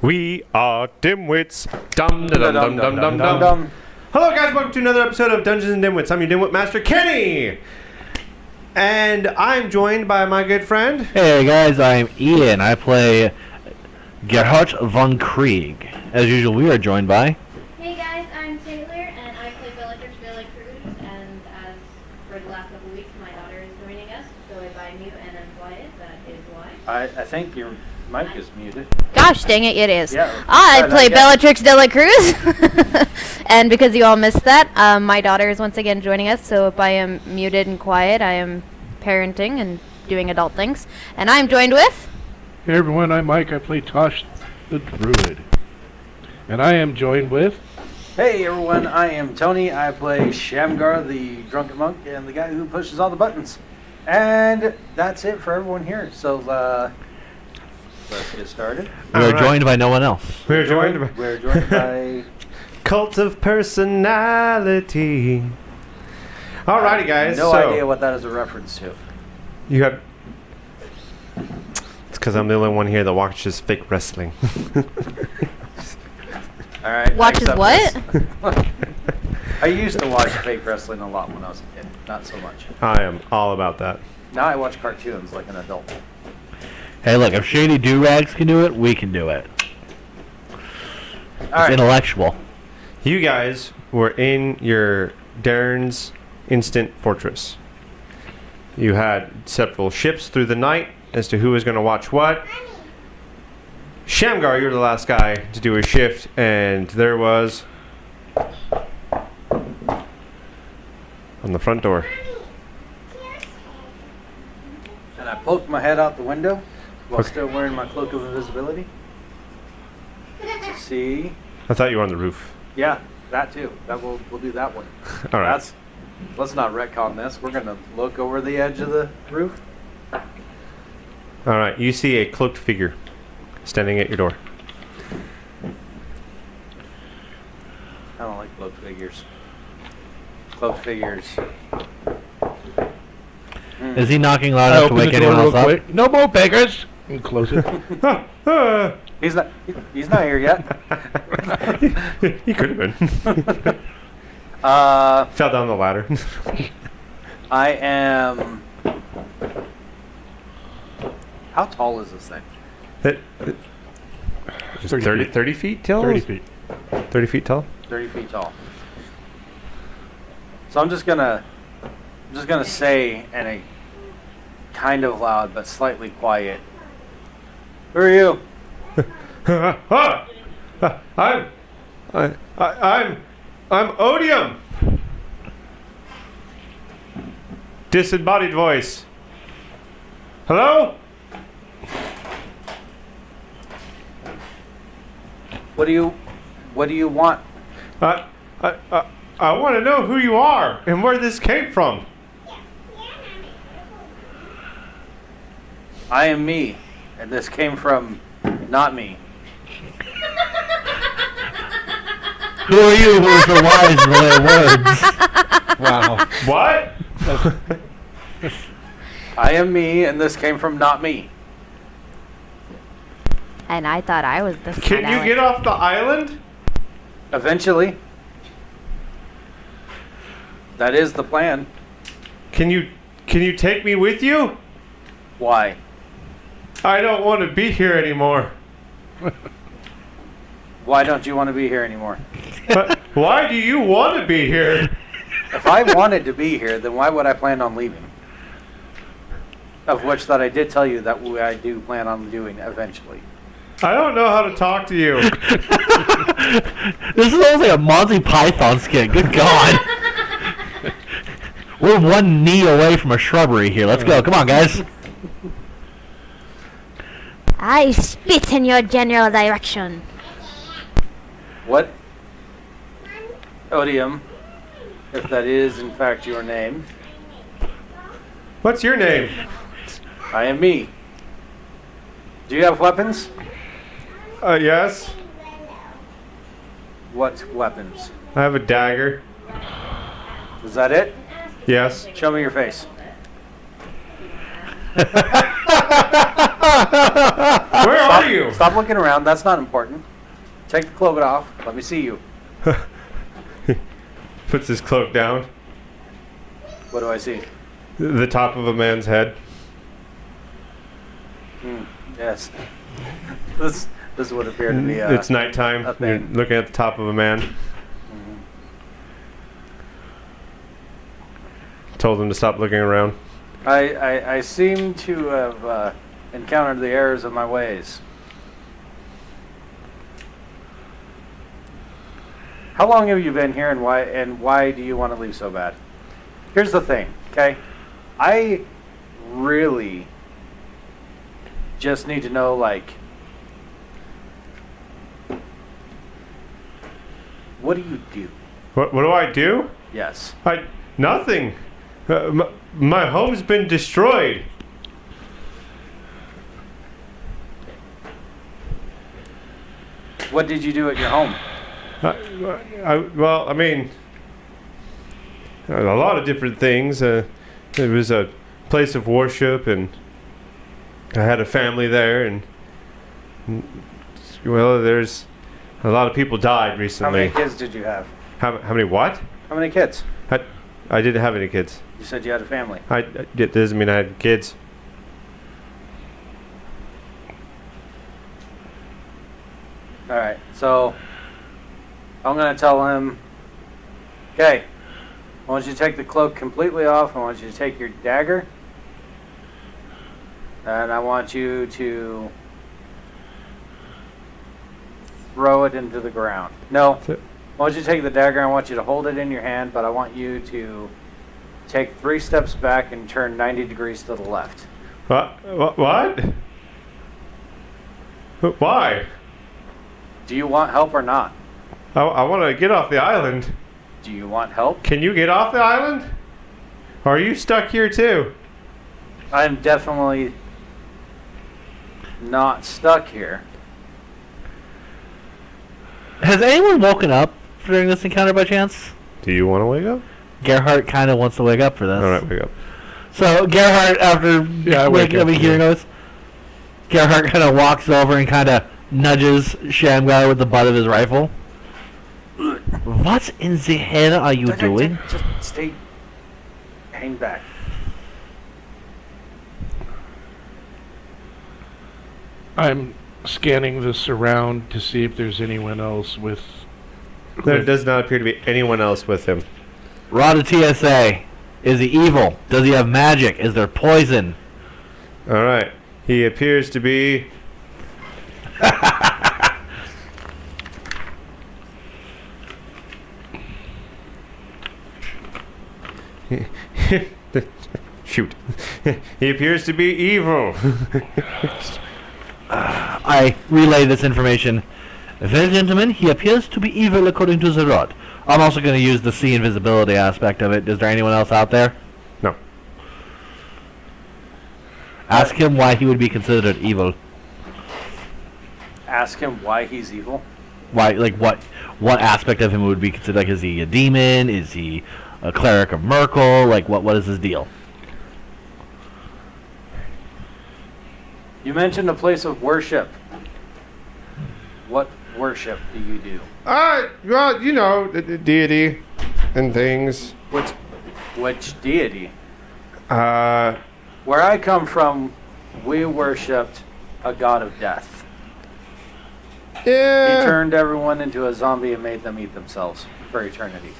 We are Dimwitts. Dum dum dum dum dum dum dum. Hello guys, welcome to another episode of Dungeons and Dimwits. I'm your Dimwit Master, Kenny. And I'm joined by my good friend. Hey guys, I'm Ian. I play Gerhard von Krieg. As usual, we are joined by... Hey guys, I'm Taylor, and I play Bellatrix Cruz, and as for the last couple of weeks, my daughter is joining us, so if I mute and I'm quiet, that is why. I think your mic is muted. Gosh dang it, it is. Yeah, I play Bellatrix de la Cruz, and because you all missed that, my daughter is once again joining us, so if I am muted and quiet, I am parenting and doing adult things, and I'm joined with... Hey everyone, I'm Mike. I play Tosh the Druid. And I am joined with... Hey everyone, I am Tony. I play Shamgar, the drunken monk, and the guy who pushes all the buttons. And that's it for everyone here. So let's get started. We're joined by no one else. We're joined by Cult of Personality. Alrighty guys. No idea what that is a reference to. You have... It's because I'm the only one here that watches fake wrestling. All right. Watches what? I used to watch fake wrestling a lot when I was a kid. Not so much. I am all about that. Now I watch cartoons like an adult. Hey look, if Shady Do-Rags can do it, we can do it. It's intellectual. You guys were in your Darren's instant fortress. You had several shifts through the night as to who was going to watch what. Shamgar, you're the last guy to do a shift, and there was on the front door. And I poked my head out the window while still wearing my cloak of invisibility to see. I thought you were on the roof. Yeah, that too. We'll do that one. All right. Let's not retcon this. We're gonna look over the edge of the roof. All right. You see a cloaked figure standing at your door. I don't like cloaked figures. Cloaked figures. Is he knocking loud enough to wake anyone else up? Quick. No more beggars! And close it. He's not here yet. He could have been. Fell down the ladder. I am... How tall is this thing? 30 feet tall? 30 feet. 30 feet tall? 30 feet tall. So I'm just gonna say in a kind of loud but slightly quiet. Who are you? I'm Odium. Disembodied voice. Hello? What do you want? I want to know who you are and where this came from. I am me, and this came from not me. Who are you who is the wise in their words? Wow. What? I am me, and this came from not me. And I thought I was the Can you get off the island? Eventually. That is the plan. Can you take me with you? Why? I don't want to be here anymore. Why don't you want to be here anymore? But why do you want to be here? If I wanted to be here, then why would I plan on leaving? Of which that I did tell you that I do plan on doing eventually. I don't know how to talk to you. This is almost like a Monty Python skit. Good God. We're one knee away from a shrubbery here. Let's go. Come on, guys. I spit in your general direction. What? Odium, if that is in fact your name. What's your name? I am me. Do you have weapons? Yes. What weapons? I have a dagger. Is that it? Yes. Show me your face. Where are you? Stop looking around. That's not important. Take the cloak off. Let me see you. Puts his cloak down. What do I see? The top of a man's head. Yes. This would appear to be it's nighttime. a You're thing. looking at the top of a man. Told him to stop looking around. I seem to have encountered the errors of my ways. How long have you been here, and why do you want to leave so bad? Here's the thing, okay? I really just need to know, like, what do you do? What do I do? Yes. Nothing. My home's been destroyed. What did you do at your home? Well, I mean, a lot of different things. It was a place of worship, and I had a family there, and well, there's a lot of people died How recently. many kids did you have? How many what? How many kids? I didn't have any kids. You said you had a family. It doesn't mean I had kids. All right, so I'm going to tell him, okay, I want you to take the cloak completely off. I want you to take your dagger, and I want you to throw it into the ground. No, I want you to take the dagger. I want you to hold it in your hand, but I want you to take 3 steps back and turn 90 degrees to the left. What? Why? Do you want help or not? I want to get off the island. Do you want help? Can you get off the island? Or are you stuck here too? I'm definitely not stuck here. Has anyone woken up during this encounter by chance? Do you want to wake up? Gerhardt kind of wants to wake up for this. All right, wake up. So Gerhardt, after waking up and hearing this, Gerhardt kind of walks over and kind of nudges Shamgar with the butt of his rifle. What in the hell are you doing? Just stay. Hang back. I'm scanning the surround to see if there's anyone else with... There does not appear to be anyone else with him. Raw to TSA. Is he evil? Does he have magic? Is there poison? All right. He appears to be... Shoot. He appears to be evil. I relay this information. Well, gentlemen, he appears to be evil according to the rod. I'm also going to use the see invisibility aspect of it. Is there anyone else out there? No. Ask him why he would be considered evil. Ask him why he's evil. Why, like, what aspect of him would be considered? Like, is he a demon? Is he a cleric of Merkel? Like, what is his deal? You mentioned a place of worship. What worship do you do? Well, you know, the deity and things. Which deity? Uh, Where I come from, we worshipped a god of death. He yeah. turned everyone into a zombie and made them eat themselves for eternity.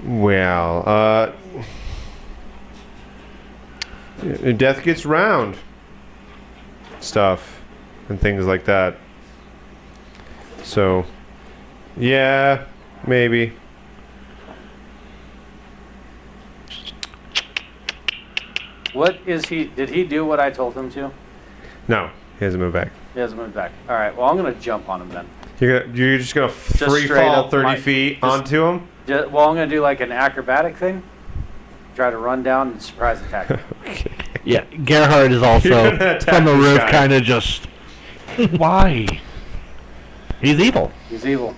Well, death gets round. Stuff and things like that. So, yeah, maybe. What is he? Did he do what I told him to? No, he hasn't moved back. He hasn't moved back. All right. Well, I'm gonna jump on him then. You're just gonna free straight fall up 30 feet onto him. Well, I'm gonna do like an acrobatic thing. Try to run down and surprise attack him. Okay. Yeah, Gerhardt is also You're gonna attack from the this roof, guy. kind of just. Why? He's evil. He's evil.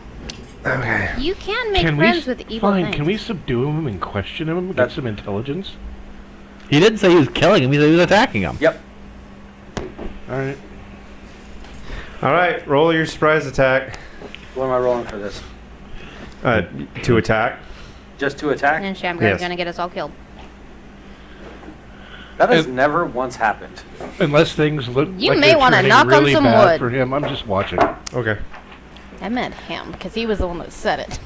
Okay. You can make Can friends we, with evil fine, things. can we subdue him and question him? Get That's- some intelligence? He didn't say he was killing him. He said he was attacking him. Yep. All right. All right, roll your surprise attack. What am I rolling for this? To attack. Just to attack? And Shamgar's Yes. gonna get us all killed. That has never once happened. Unless things look You like may they're wanna turning knock on really some bad wood. for him. I'm just watching. Okay. I meant him, because he was the one that said it.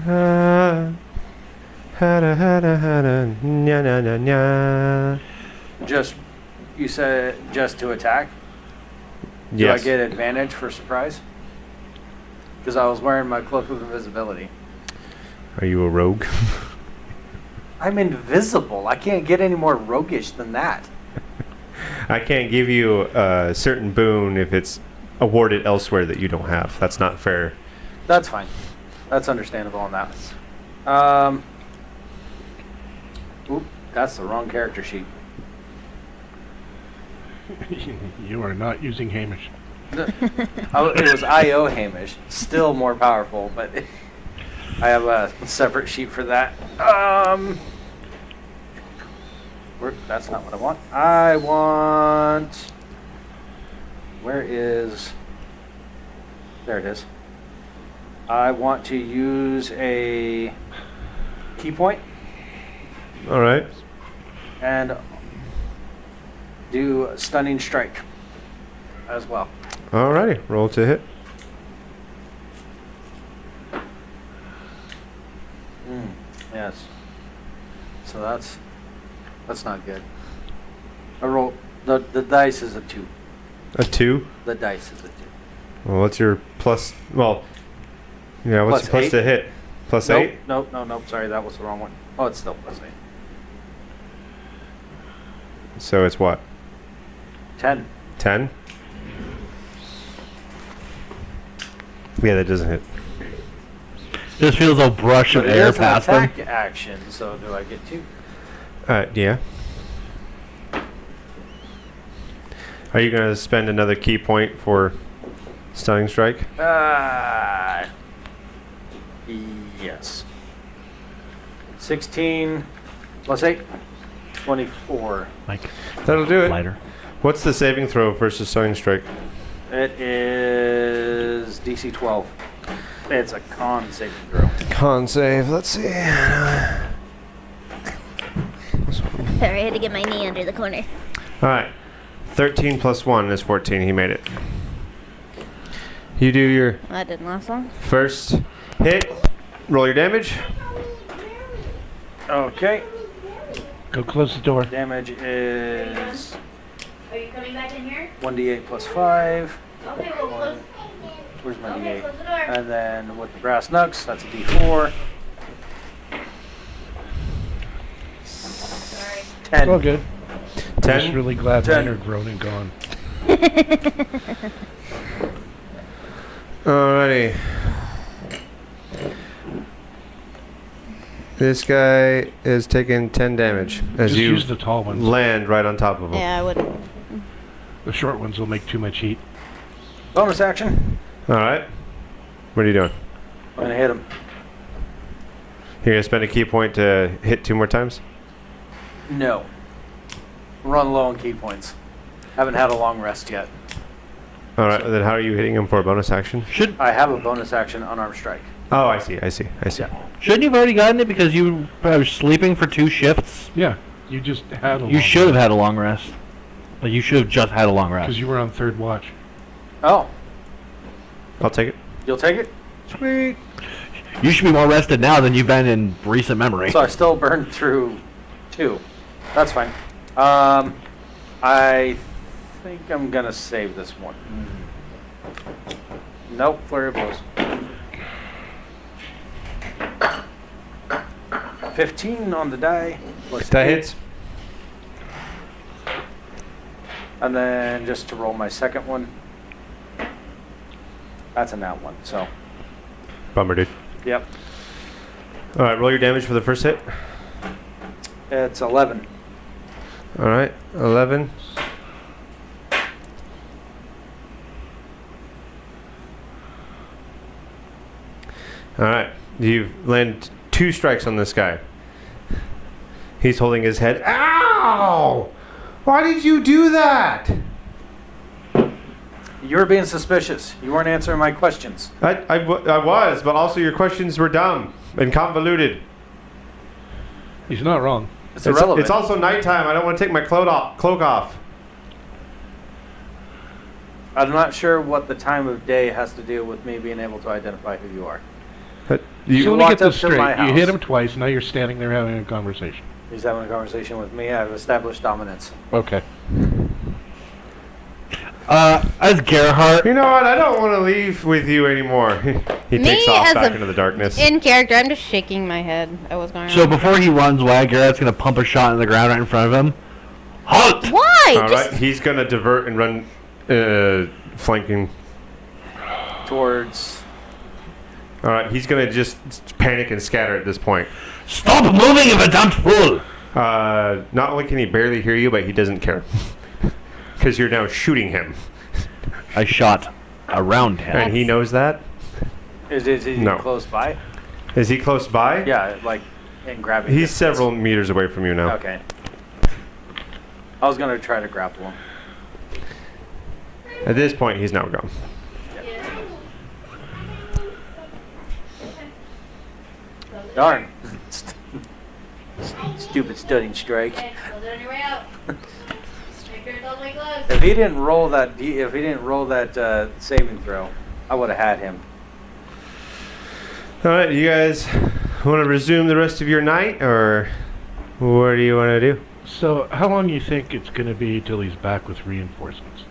Nya, nya, nya, nya. You said just to attack? Yes. Do I get advantage for surprise? Because I was wearing my cloak of invisibility. Are you a rogue? I'm invisible. I can't get any more roguish than that. I can't give you a certain boon if it's awarded elsewhere that you don't have. That's not fair. That's fine. That's understandable on that. Oop, that's the wrong character sheet. You are not using Hamish. It was I.O. Hamish. Still more powerful, but I have a separate sheet for that. That's not what I want. I want... Where is... There it is. I want to use a key point All right. and do a stunning strike as well. Alrighty. Roll to hit. Yes. So that's not good. I roll the dice is a 2. A 2. The dice is a 2. Well, what's your plus? Well, yeah, what's Plus your plus to hit? Plus Nope, 8? nope, sorry, that was the wrong one. Oh, it's still plus 8. So it's what? 10. 10? Yeah, that doesn't hit. Just feels a brush of But it air is an past them. attack action, so do I get 2? Yeah. Are you going to spend another key point for stunning strike? Yes. 16 plus 8, 24. Like That'll do it. lighter. What's the saving throw versus stunning strike? It is DC 12. It's a con saving throw. Con save. Let's see. Sorry, I had to get my knee under the corner. All right. 13 plus 1 is 14. He made it. You do your That didn't last long. first hit. Roll your damage. Okay. Go close the door. Damage is Are you coming back in here? 1d8 plus 5. Okay, well, close. Where's my Okay, d8? close the door. And then with the brass knucks, that's a d4. Sorry. 10. All good. I'm 10. just really glad 10. mine are grown and gone. Alrighty. This guy is taking 10 damage as Just you use the tall ones. land right on top of him. Yeah, I wouldn't. The short ones will make too much heat. Bonus action. Alright. What are you doing? I'm going to hit him. You're going to spend a key point to hit 2 more times? No. Run low on key points. Haven't had a long rest yet. Alright, then how are you hitting him for a bonus action? I have a bonus action unarmed strike. Oh, I see. Yeah. Shouldn't you have already gotten it because you were sleeping for 2 shifts? Yeah, you just had a You should have had a long rest. Like you should have just had a long rest. because you were on third watch. Oh, I'll take it. you'll take it? Sweet. You should be more rested now than you've been in recent memory. So I still burned through 2. That's fine. I think I'm going to save this one. Nope, flurry of blows. 15 on the die. Plus That 8. hits. And then just to roll my second one. That's a nat 1, so. Bummer, dude. Yep. Alright, roll your damage for the first hit. It's 11. Alright, 11. Alright, you've landed 2 strikes on this guy. He's holding his head. Ow! Why did you do that? You were being suspicious. You weren't answering my questions. I was, but also your questions were dumb and convoluted. He's not wrong. It's irrelevant. It's also nighttime. I don't want to take my cloak off. I'm not sure what the time of day has to do with me being able to identify who you are. So let me walked get this up to my straight. You house. hit him twice. Now you're standing there having a conversation. He's having a conversation with me. I've established dominance. Okay. As Gerhardt, You know what? I don't want to leave with you anymore. He Me takes off as back a- into the darkness. In character, I'm just shaking my head at what's going on. so before he runs away, Gerhardt's gonna pump a shot in the ground right in front of him. Halt! Why? All Just right, he's gonna divert and run, flanking. Towards... All right, he's gonna just panic and scatter at this point. Stop moving, you damn fool! Not only can he barely hear you, but he doesn't care because you're now shooting him, I shot around him. and he knows that. Is he No. close by? Is he close by? Yeah, like in grabbing He's distance. several meters away from you now. Okay. I was going to try to grapple him. At this point, he's now gone. Darn. Stupid studying strike. If he didn't roll that saving throw, I would have had him. All right, you guys want to resume the rest of your night, or what do you want to do? So how long do you think it's going to be till he's back with reinforcements?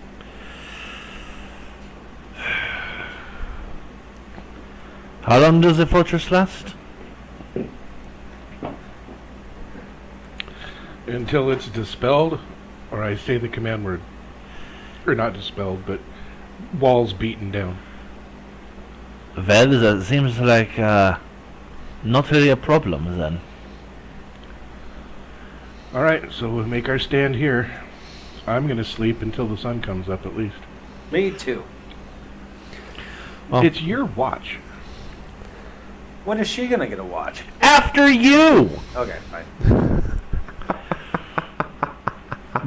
How long does the fortress last? Until it's dispelled, or I say the command word. Or not dispelled, but walls beaten down. Well, that seems like not really a problem then. Alright, so we'll make our stand here. I'm going to sleep until the sun comes up at least. Me too. Well, It's your watch. When is she going to get a watch? after you! Okay, fine.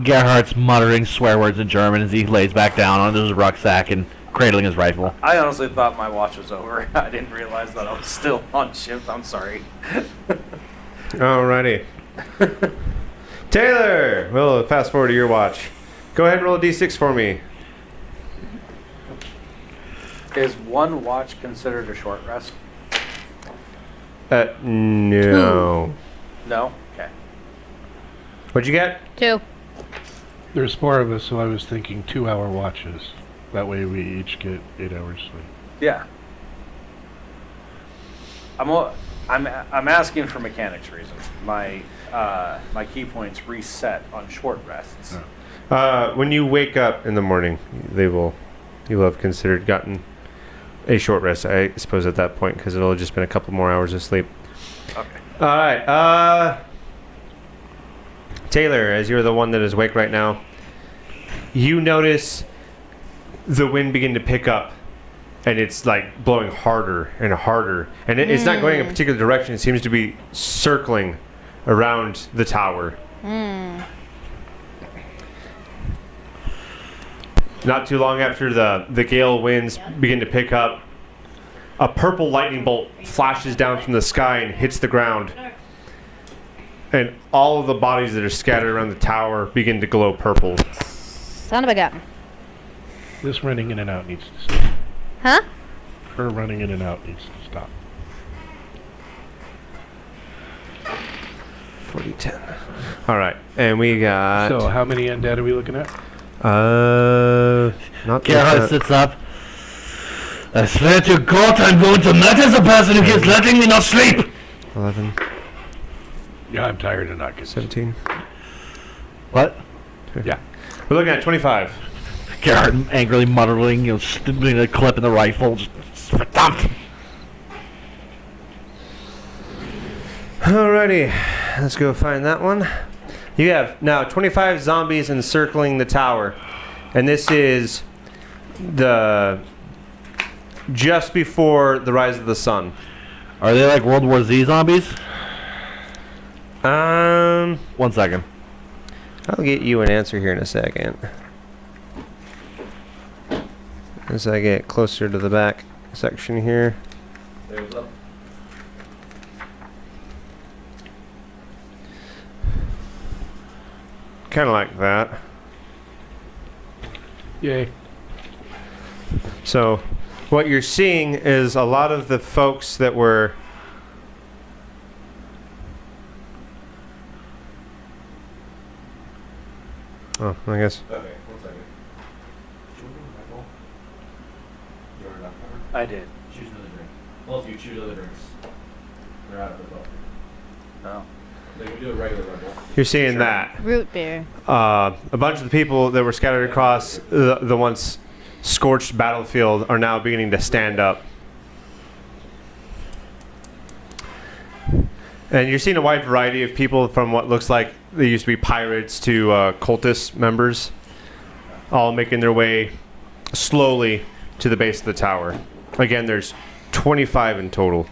Gerhardt's muttering swear words in German as he lays back down onto his rucksack and cradling his rifle. I honestly thought my watch was over. I didn't realize that I was still on shift. I'm sorry. Alrighty. Taylor, we'll fast forward to your watch. Go ahead and roll a d6 for me. Is one watch considered a short rest? No. No? Okay. What'd you get? 2. There's 4 of us, so I was thinking 2-hour watches. That way we each get 8 hours sleep. Yeah. I'm asking for mechanics reasons. My key points reset on short rests. Oh. When you wake up in the morning, you will have considered gotten a short rest, I suppose, at that point, because it'll have just been a couple more hours of sleep. Okay. All right. Taylor, as you're the one that is awake right now, you notice the wind begin to pick up, and it's like blowing harder and harder, and it's not going in a particular direction. It seems to be circling around the tower. Not too long after the gale winds begin to pick up, a purple lightning bolt flashes down from the sky and hits the ground. And all of the bodies that are scattered around the tower begin to glow purple. Son of a gun. This running in and out needs to stop. Huh? Her running in and out needs to stop. 40-10. All right, and we got. So how many undead are we looking at? Not Gerhardt sits up. I swear to God, I'm going to murder the person who keeps letting me not sleep! 11, Yeah, I'm tired of not getting 17. What? Yeah. We're looking at 25. Gerhardt angrily muttering, sticking a clip in the rifle. Just stop! Alrighty, let's go find that one. You have now 25 zombies encircling the tower, and this is just before the rise of the sun. Are they like World War Z zombies? 1 1 second. I'll get you an answer here in a second. As I get closer to the back section here. There's up. Kind of like that. Yay. So, what you're seeing is a lot of the folks that were oh, I guess. Okay, 1 second. I did. Choose another drink. Well, if you choose other drinks, they're out of the book. No. They can do a regular Red Bull. You're seeing that. Root beer. A bunch of the people that were scattered across the once scorched battlefield are now beginning to stand up. And you're seeing a wide variety of people from what looks like they used to be pirates to cultist members, all making their way slowly to the base of the tower. Again, there's 25 in total.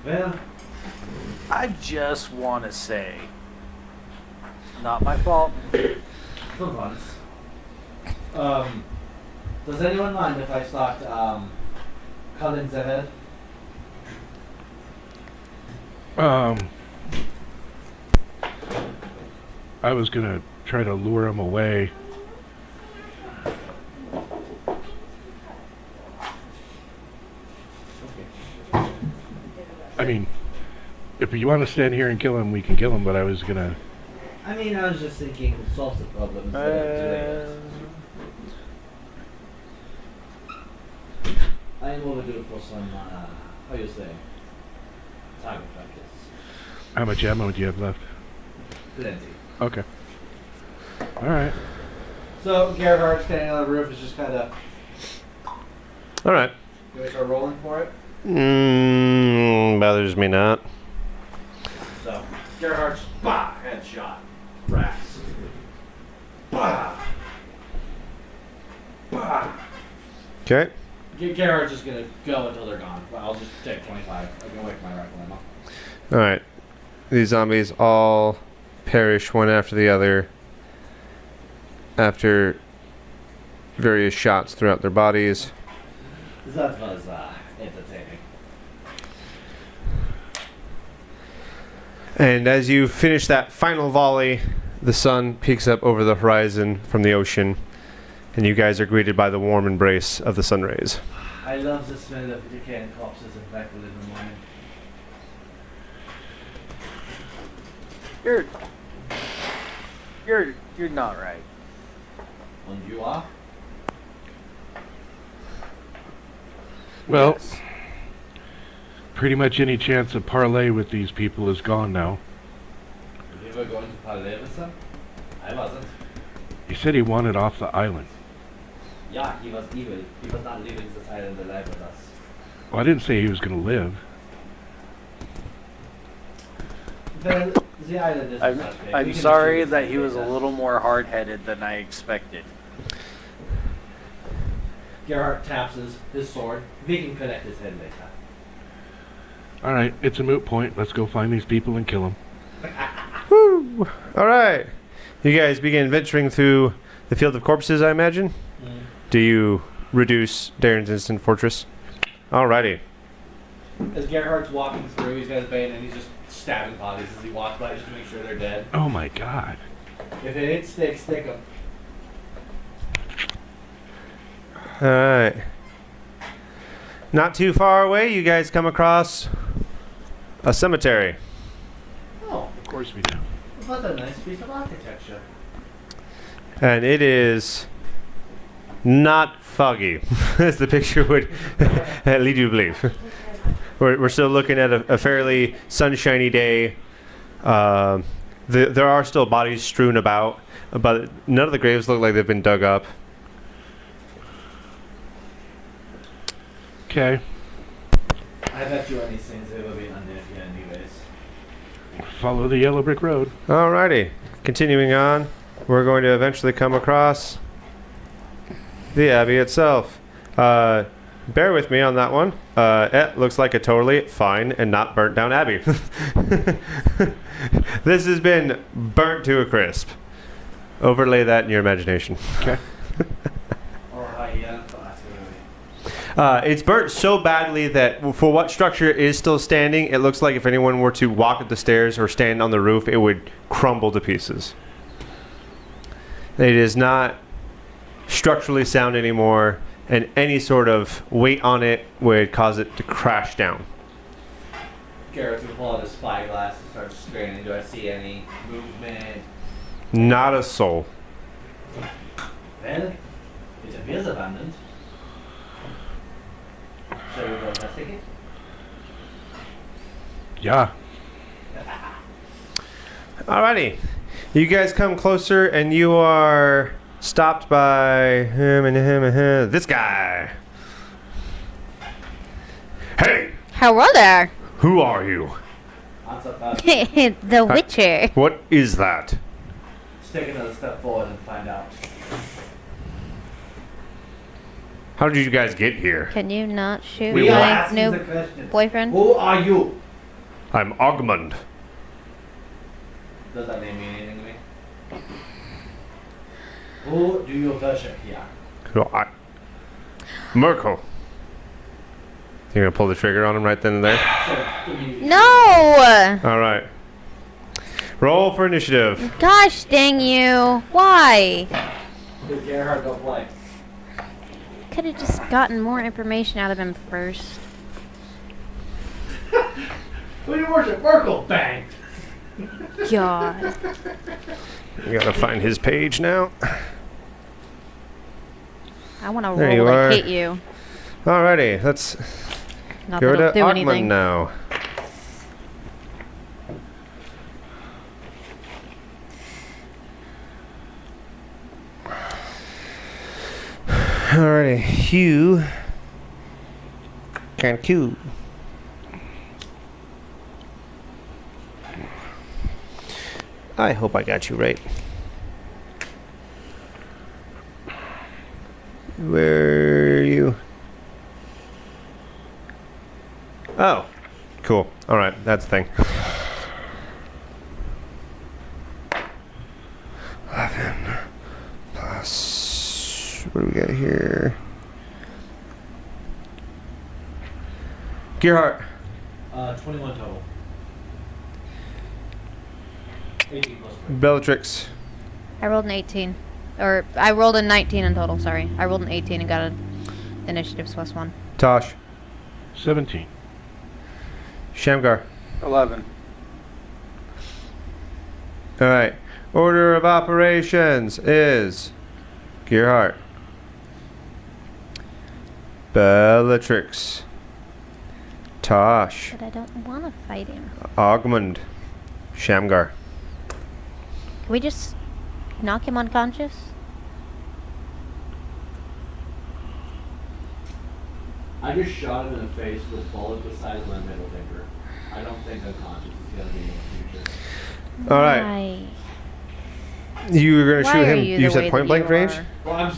Well, I just want to say, not my fault. for once. Does anyone mind if I start calling Zevel? I was gonna try to lure him away. I mean, if you want to stand here and kill him, we can kill him, but I was gonna... I mean, I was just thinking, solve the problem instead of doing it. I am overdue for some, how you say, target practice. How much ammo do you have left? Plenty. Okay. Alright. So, Gerhard standing on the roof is just kind of... All right. You want to start rolling for it? Bothers me not. So, Gerhard's, bah, headshot. Racks. Bah. Bah. Okay. Gerhard's just going to go until they're gone. But I'll just take 25. I can wait for my rifle ammo. All right. These zombies all perish one after the other after various shots throughout their bodies. That was entertaining. And as you finish that final volley, the sun peeks up over the horizon from the ocean, and you guys are greeted by the warm embrace of the sun rays. I love the smell of decaying corpses and backwood in the morning. You're not right. And you are? Well, Yes. pretty much any chance of parlay with these people is gone now. You were going to parlay with them? I wasn't. He said he wanted off the island. Yeah, he was evil. He was not leaving this island alive with us. Well, I didn't say he was going to live. Well, the island is I'm, not big. I'm We can sorry achieve that he was a that. little more hard-headed than I expected. Gerhard taps his sword. We can connect his head later. Alright, it's a moot point. Let's go find these people and kill them. Woo! All right. You guys begin venturing through the field of corpses, I imagine. Do you reduce Darren's instant fortress? Alrighty. As Gerhard's walking through, he's got his bayonet and he's just stabbing bodies as he walks by just to make sure they're dead. Oh my god. If it ain't stick, stick 'em. Alright. Not too far away, you guys come across a cemetery. Oh, Of course we do. what a nice piece of architecture. And it is not foggy, as the picture would lead you to believe. We're still looking at a fairly sunshiny day. There are still bodies strewn about, but none of the graves look like they've been dug up. Okay. I bet you any things they will be undead here anyways. Follow the yellow brick road. Alrighty, continuing on, we're going to eventually come across the abbey itself. Bear with me on that one. It looks like a totally fine and not burnt down abbey. This has been burnt to a crisp. Overlay that in your imagination. Okay. It's burnt so badly that for what structure is still standing, it looks like if anyone were to walk up the stairs or stand on the roof, it would crumble to pieces. It is not structurally sound anymore, and any sort of weight on it would cause it to crash down. Garrett's gonna pull out his spyglass and start straining. Do I see any movement? Not a soul. Well, it appears abandoned. Shall we go investigate? Yeah. Alrighty. You guys come closer and you are stopped by this guy. Hey! Hello there. Who are you? Answer fast. The Witcher. What is that? Let's take another step forward and find out. How did you guys get here? Can you not shoot We are my asking new the question. boyfriend? Who are you? I'm Ogmund. Does that name mean anything to me? Who do you worship here? Merkel. You're gonna pull the trigger on him right then and there? No! Alright. Roll for initiative. Gosh dang you. Why? Because Gerhard don't play. Could have just gotten more information out of him first. Who do you worship? Merkel! Bang! God. You gotta find his page now. I want to There you roll are. like hit you. Alrighty, let's Not go that to it'll do Ogmund anything. now. Alrighty, you can cue. I hope I got you right. Where are you? Oh, cool. All right, that's the thing. 11 plus. What do we got here? Gerhardt. 21 total. 18 plus 3. Bellatrix. I rolled an 18. Or, I rolled a 19 in total, sorry. I rolled an 18 and got an initiative plus 1. Tosh. 17. Shamgar. 11. All right. Order of operations is Gerhardt. Bellatrix. Tosh. But I don't want to fight him. Ogmund. Shamgar. Can we just knock him unconscious? I just shot him in the face with a bullet the size of my middle finger. I don't think unconscious is going to be in the future. All right. Why? You were going to Why shoot are him. you You the way said that point blank you range? are? Well, I'm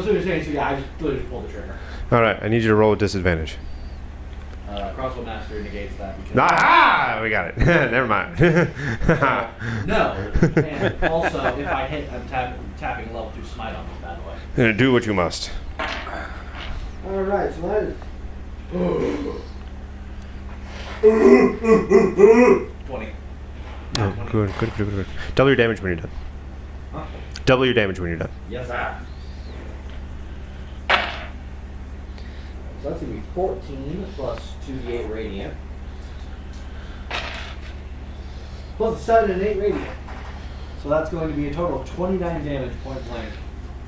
sort of saying, so yeah, I just literally just pulled the trigger. All right. I need you to roll a disadvantage. Crossbow Master negates that. Because Ah! We got it. Never mind. no. And also, if I hit, I'm tapping a level 2 smite on this bad boy. Do what you must. Alright, so that is 20. Oh, good. Double your damage when you're done. Huh? Double your damage when you're done. Yes, sir. So that's going to be 14 plus 2d8 radiant. Plus a 7 and 8 radiant. So that's going to be a total of 29 damage point blank.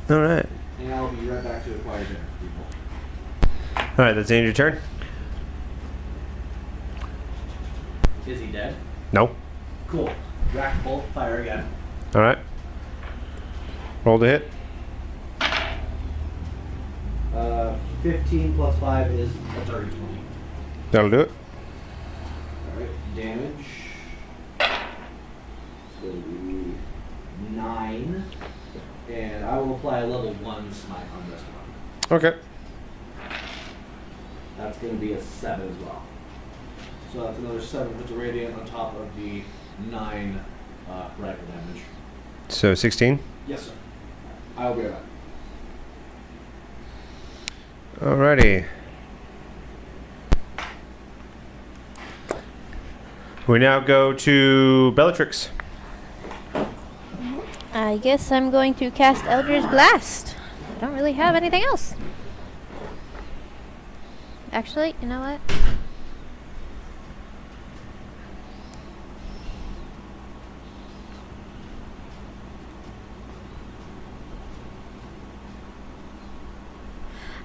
All right. And I'll be right back to acquire damage, people. All right. That's the end of your turn. Is he dead? No. Cool. Rack bolt, fire again. All right. Roll to hit. 15 plus 5 is a 30. That'll do it. Alright, damage. It's going to be 9. And I will apply a level 1 smite on this one. Okay. That's going to be a 7 as well. So that's another 7 points of radiant on top of the 9 rifle damage. So 16? Yes, sir. I'll be right back. Alrighty. We now go to Bellatrix. I guess I'm going to cast Eldritch Blast. I don't really have anything else. Actually, you know what?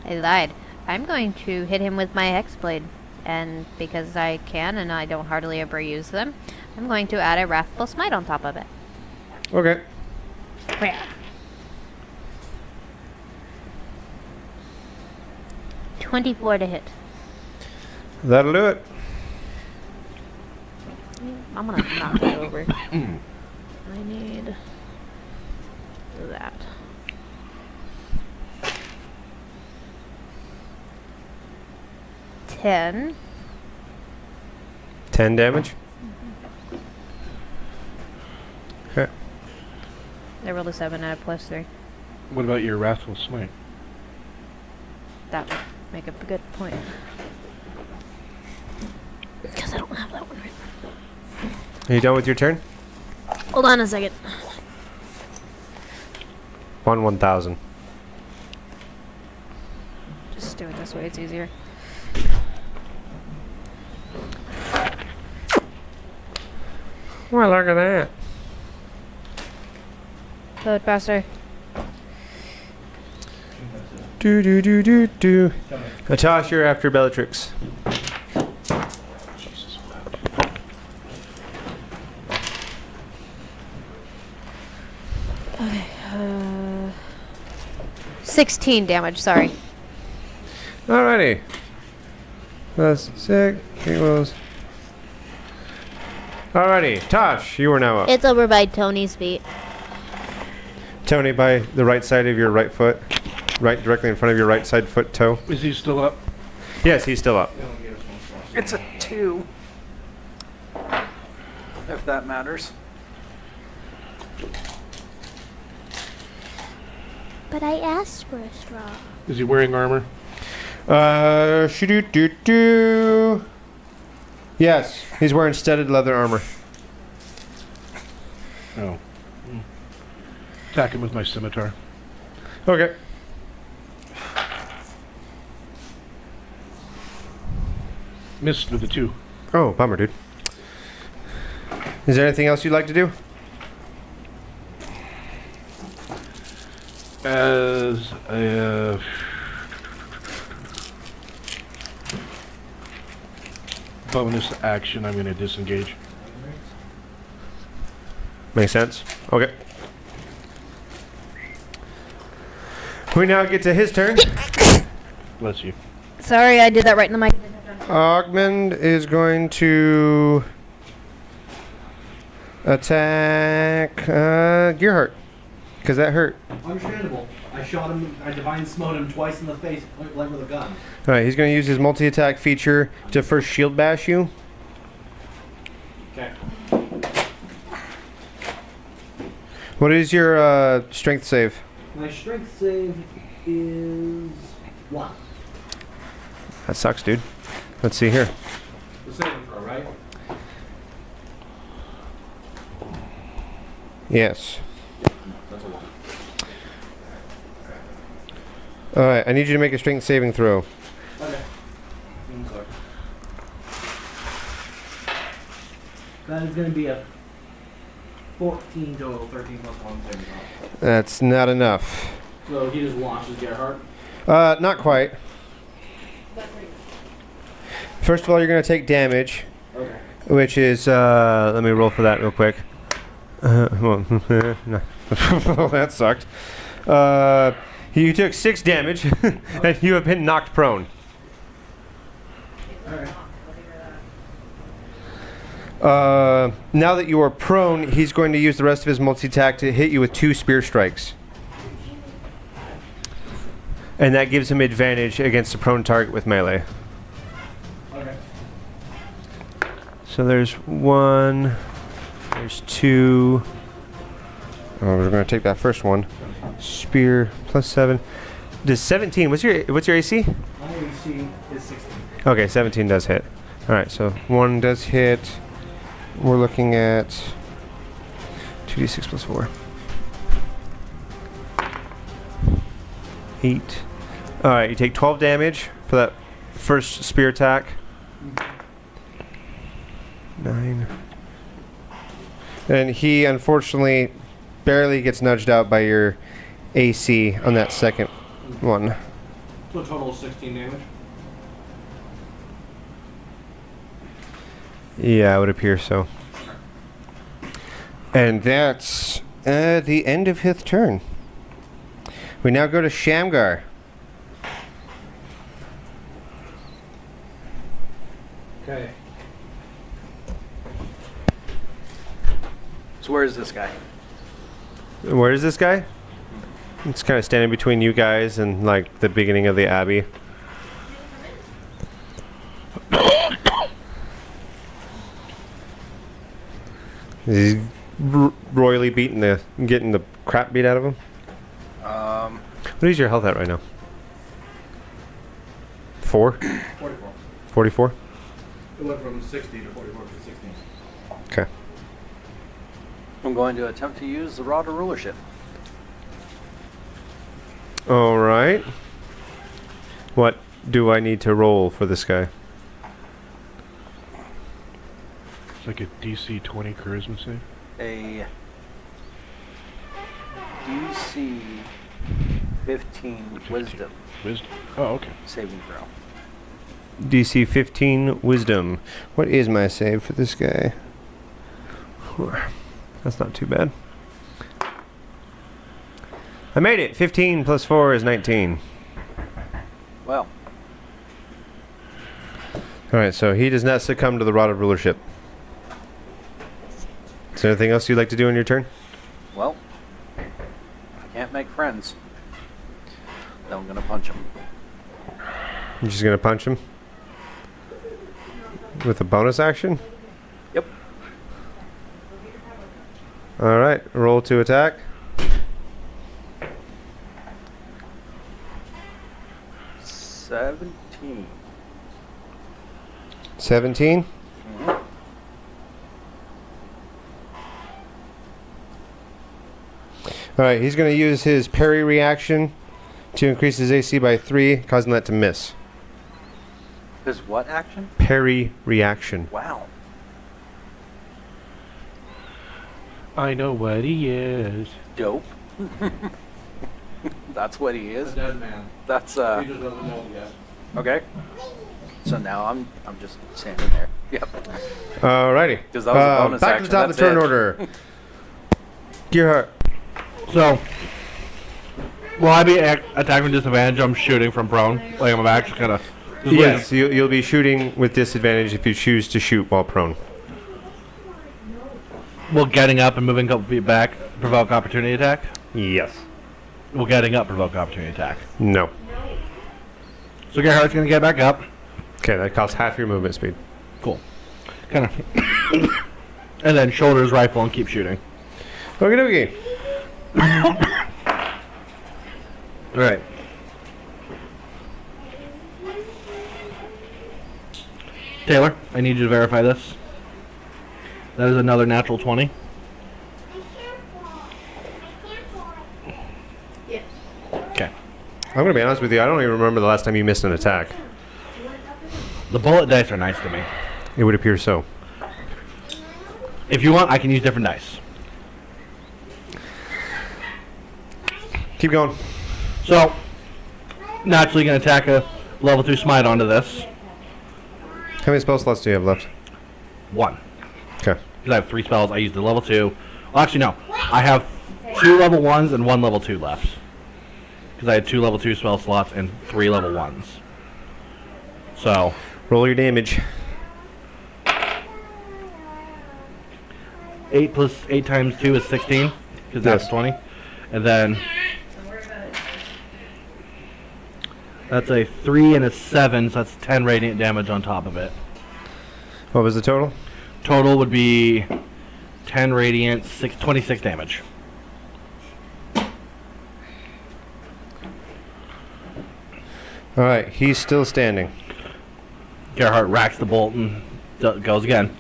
I lied. I'm going to hit him with my Hexblade. And because I can and I don't hardly ever use them, I'm going to add a Wrathful Smite on top of it. Okay. Yeah. 24 to hit. That'll do it. I'm gonna knock that over. I need that. $10. 10 damage. Okay. I rolled a 7 at a +3. What about your Wrathful Smite? That would make a good point. Because I don't have that one right. Are you done with your turn? Hold on a second. 1,000. Just do it this way, it's easier. Well, look at that. Load faster. Do. Natasha, you're after Bellatrix. Jesus. 16 damage, sorry. Alrighty. Plus 6 equals. Alrighty, Tosh, you are now up. It's over by Tony's feet. Tony, by the right side of your right foot. Right, directly in front of your right side foot toe. Is he still up? Yes, he's still up. It's a 2. If that matters. But I asked for a straw. Is he wearing armor? Shoo-doo-doo-doo. Yes, he's wearing studded leather armor. Oh. Attack him with my scimitar. Okay. Missed with a 2. Oh, bummer, dude. Is there anything else you'd like to do? As a bonus action, I'm going to disengage. Makes sense. Okay. We now get to his turn. Bless you. Sorry, I did that right in the mic. Ogmund is going to attack Gearhart. Because that hurt. Understandable. I shot him, I divine smote him twice in the face, point blank with a gun. Alright, he's going to use his multi-attack feature to first shield bash you. Okay. What is your strength save? My strength save is 1. That sucks, dude. Let's see here. The saving throw, right? Yes. That's a 1. Alright, I need you to make a strength saving throw. Okay. Sorry. That is going to be a 14 total, 13 plus 1 saving throw. That's not enough. So he just launches Gerhardt. Not quite. First of all, you're going to take damage, Okay. which is, let me roll for that real quick. Well, that sucked. You took 6 damage, and you have been knocked prone. Alright. Now that you are prone, he's going to use the rest of his multi-attack to hit you with 2 spear strikes. And that gives him advantage against the prone target with melee. So there's 1. There's 2. Oh, we're gonna take that first one. Spear plus 7. Does 17? What's your AC? My AC is 16. Okay, 17 does hit. All right, so 1 does hit. We're looking at 2d6 plus 4. 8. All right, you take 12 damage for that first spear attack. 9. And he unfortunately barely gets nudged out by your AC on that second one. So a total of 16 damage. Yeah, it would appear so. And that's the end of his turn. We now go to Shamgar. Okay. So where is this guy? Where is this guy? It's kind of standing between you guys and like the beginning of the abbey. He's royally getting the crap beat out of him. What is your health at right now? 4? 44. 44? It went from 60 to 44 to 16. Okay. I'm going to attempt to use the Rod of Rulership. All right. What do I need to roll for this guy? It's like a DC 20 charisma save. A DC 15 Wisdom Wisdom. Oh, okay. saving throw. DC 15 Wisdom. What is my save for this guy? That's not too bad. I made it. 15 plus 4 is 19. Well, All right, so he does not succumb to the Rod of Rulership. Is there anything else you'd like to do on your turn? if I can't make friends, then I'm gonna punch him. You're just going to punch him? With a bonus action? Yep. All right, roll to attack. 17. 17? Mm-hmm. All right, he's going to use his parry reaction to increase his AC by 3, causing that to miss. His what action? Parry reaction. Wow. I know what he is. Dope. That's what he is. Dead man. That's He just doesn't know it yet. okay. So now I'm just standing there. Yep. All righty. 'Cause that was a bonus back action, to the top of that's the turn it. order. Gearhart. So, will I be attacking with disadvantage? I'm shooting from prone. Like I'm back, just kind of. Yes, you'll be shooting with disadvantage if you choose to shoot while prone. Will getting up and moving a couple feet back provoke opportunity attack? Yes. Will getting up provoke opportunity attack? No. So Gerhardt's gonna get back up. Okay, that costs half your movement speed. Cool. Kind of. And then shoulders rifle and keep shooting. Okie dokie. All right. Taylor, I need you to verify this. That is another natural 20. Okay. I'm going to be honest with you. I don't even remember the last time you missed an attack. The bullet dice are nice to me. It would appear so. If you want, I can use different dice. Keep going. So, naturally going to attack a level 2 smite onto this. How many spell slots do you have left? 1. Okay. Because I have 3 spells. I used the level 2. Well, actually, no. I have 2 level 1s and 1 level 2 left. Because I had 2 level 2 spell slots and 3 level 1s. So, Roll your damage. 8 plus 8 times 2 is 16. Because that's Yes. 20. And then that's a 3 and a 7, so that's 10 radiant damage on top of it. What was the total? Total would be 10 radiant, 26 damage. All right, he's still standing. Gerhardt racks the bolt and goes again.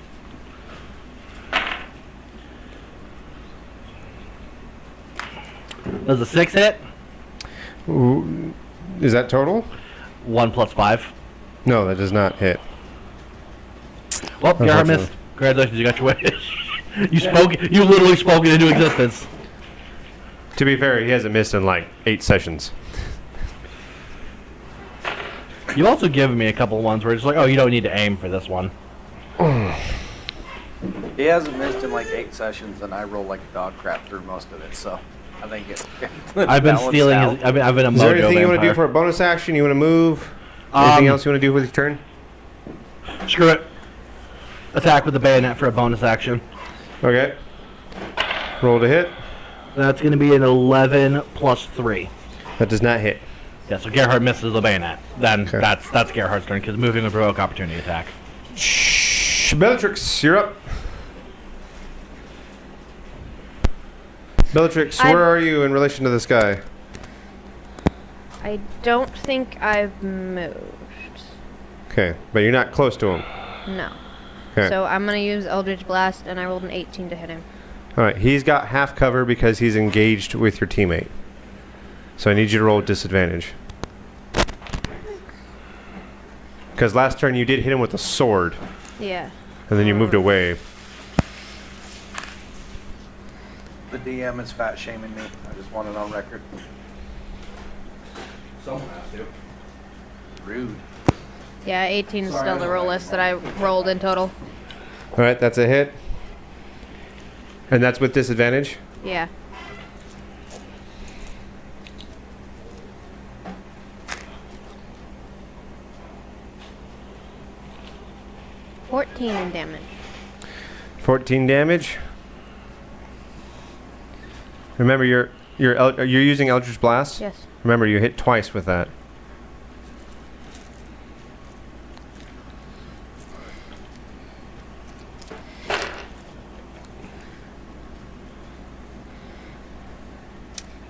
Does a 6 hit? Ooh, is that total? 1 plus 5. No, that does not hit. Well, Gerhardt missed. Congratulations, you got your wish. You literally spoke it into existence. To be fair, he hasn't missed in like 8 sessions. You've also given me a couple of ones where it's like, oh, you don't need to aim for this one. He hasn't missed in like 8 sessions, and I roll like a dog crap through most of it, so I think it's I've been stealing his, I've been a mojo Is there anything you want to vampire. do for a bonus action? You want to move? Anything else you want to do with your turn? Screw it. Attack with the bayonet for a bonus action. Okay. Roll to hit. That's going to be an 11 plus 3. That does not hit. Yeah, so Gerhardt misses the bayonet. Then Okay. that's Gerhardt's turn, because moving would provoke opportunity attack. Shh, Bellatrix, you're up. Bellatrix, where are you in relation to this guy? I don't think I've moved. Okay, but you're not close to him. No. Okay. So I'm going to use Eldritch Blast, and I rolled an 18 to hit him. All right, he's got half cover because he's engaged with your teammate. So I need you to roll disadvantage. Because last turn you did hit him with a sword, Yeah. and then you moved away. The DM is fat shaming me. I just want it on record. Someone has to. Rude. Yeah, 18 is Sorry, still the roll list that I rolled in total. All right, that's a hit. And that's with disadvantage? Yeah. $14 in damage. 14 damage. Remember, you're using Eldritch Blast? Yes. Remember, you hit twice with that.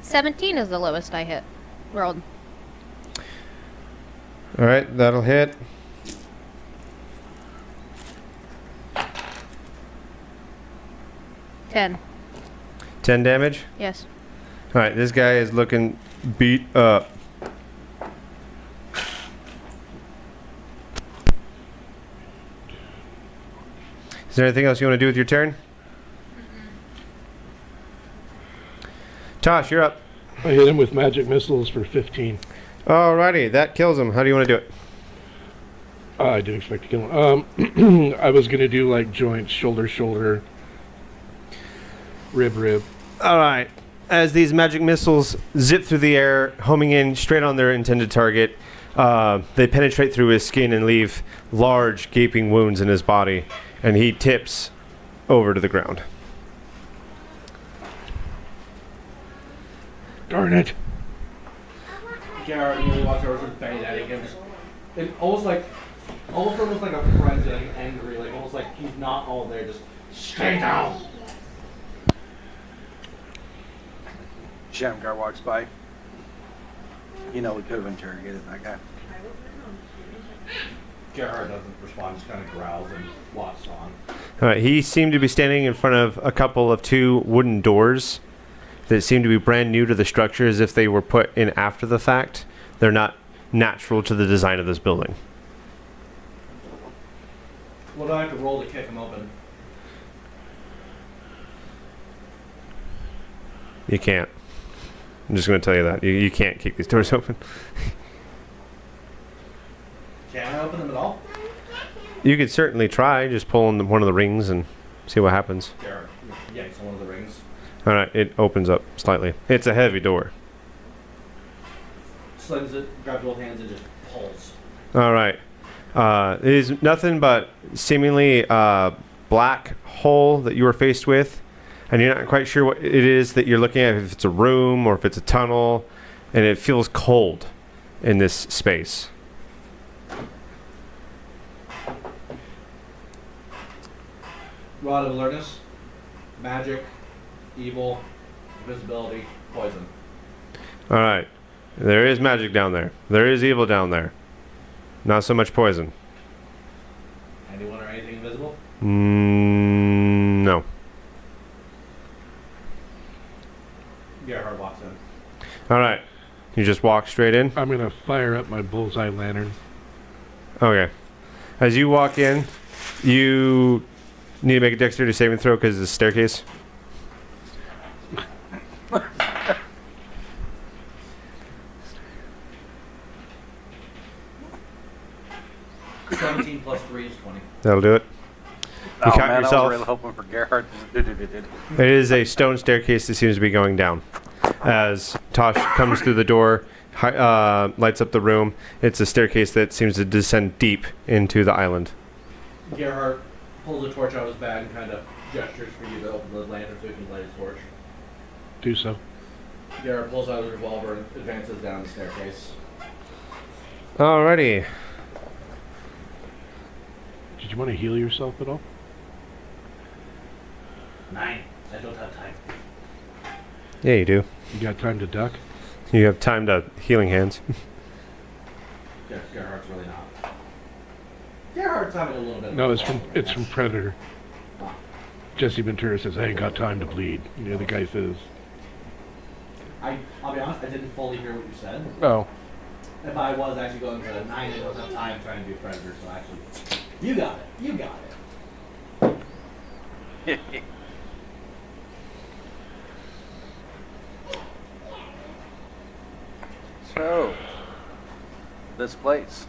$17 is the lowest I hit. Rolled. All right, that'll hit. $10. 10 damage. Yes. All right, this guy is looking beat up. Is there anything else you want to do with your turn? Tosh, you're up. I hit him with magic missiles for 15. Alrighty, that kills him. How do you want to do it? I didn't expect to kill him. I was going to do like joints, shoulder, rib. All right. As these magic missiles zip through the air, homing in straight on their intended target, they penetrate through his skin and leave large, gaping wounds in his body, and he tips over to the ground. Darn it. Garrett really walks over and bang at him. It almost like a frenzy, like angry, like almost like he's not all there, just stay down. Shamgar walks by. You know, we could have interrogated that guy. Gerhard doesn't respond, just kind of growls and walks on. All right. He seemed to be standing in front of a couple of 2 wooden doors that seem to be brand new to the structure, as if they were put in after the fact. They're not natural to the design of this building. What do I have to roll to kick him open? You can't. I'm just going to tell you that. You can't kick these doors open. Can I open them at all? You could certainly try just pulling one of the rings and see what happens. Gerhard yanks one of the rings. All right, it opens up slightly. It's a heavy door. Slings it, grabs both hands, and just pulls. All right. It is nothing but seemingly black hole that you are faced with, and you're not quite sure what it is that you're looking at, if it's a room or if it's a tunnel, and it feels cold in this space. Rod of alertness, magic, evil, invisibility, poison. All right. There is magic down there. There is evil down there. Not so much poison. Anyone or anything invisible? No. Gerhard walks in. All right. You just walk straight in? I'm going to fire up my bullseye lantern. Okay. As you walk in, you need to make a dexterity saving throw because it's a staircase. 17 plus 3 is 20. That'll do it. You count man, yourself. I was really hoping for Gerhard. It is a stone staircase that seems to be going down. As Tosh comes through the door, lights up the room, it's a staircase that seems to descend deep into the island. Gerhard pulls a torch out of his bag and kind of gestures for you to open the lantern so he can light his torch. Do so. Gerhard pulls out his revolver and advances down the staircase. Alrighty. Did you want to heal yourself at all? 9. I don't have time. Yeah, you do. You got time to duck? You have time to healing hands. Gerhard's really not. Gerhard's having a little bit of No, a it's from problem, it's I from guess. Predator. Jesse Ventura says, I ain't got time to bleed. The other guy says, I'll be honest, I didn't fully hear what you said. oh, If I was actually going to 9, I don't have time trying to do Predator, so actually, you got it. You got it. So, this place.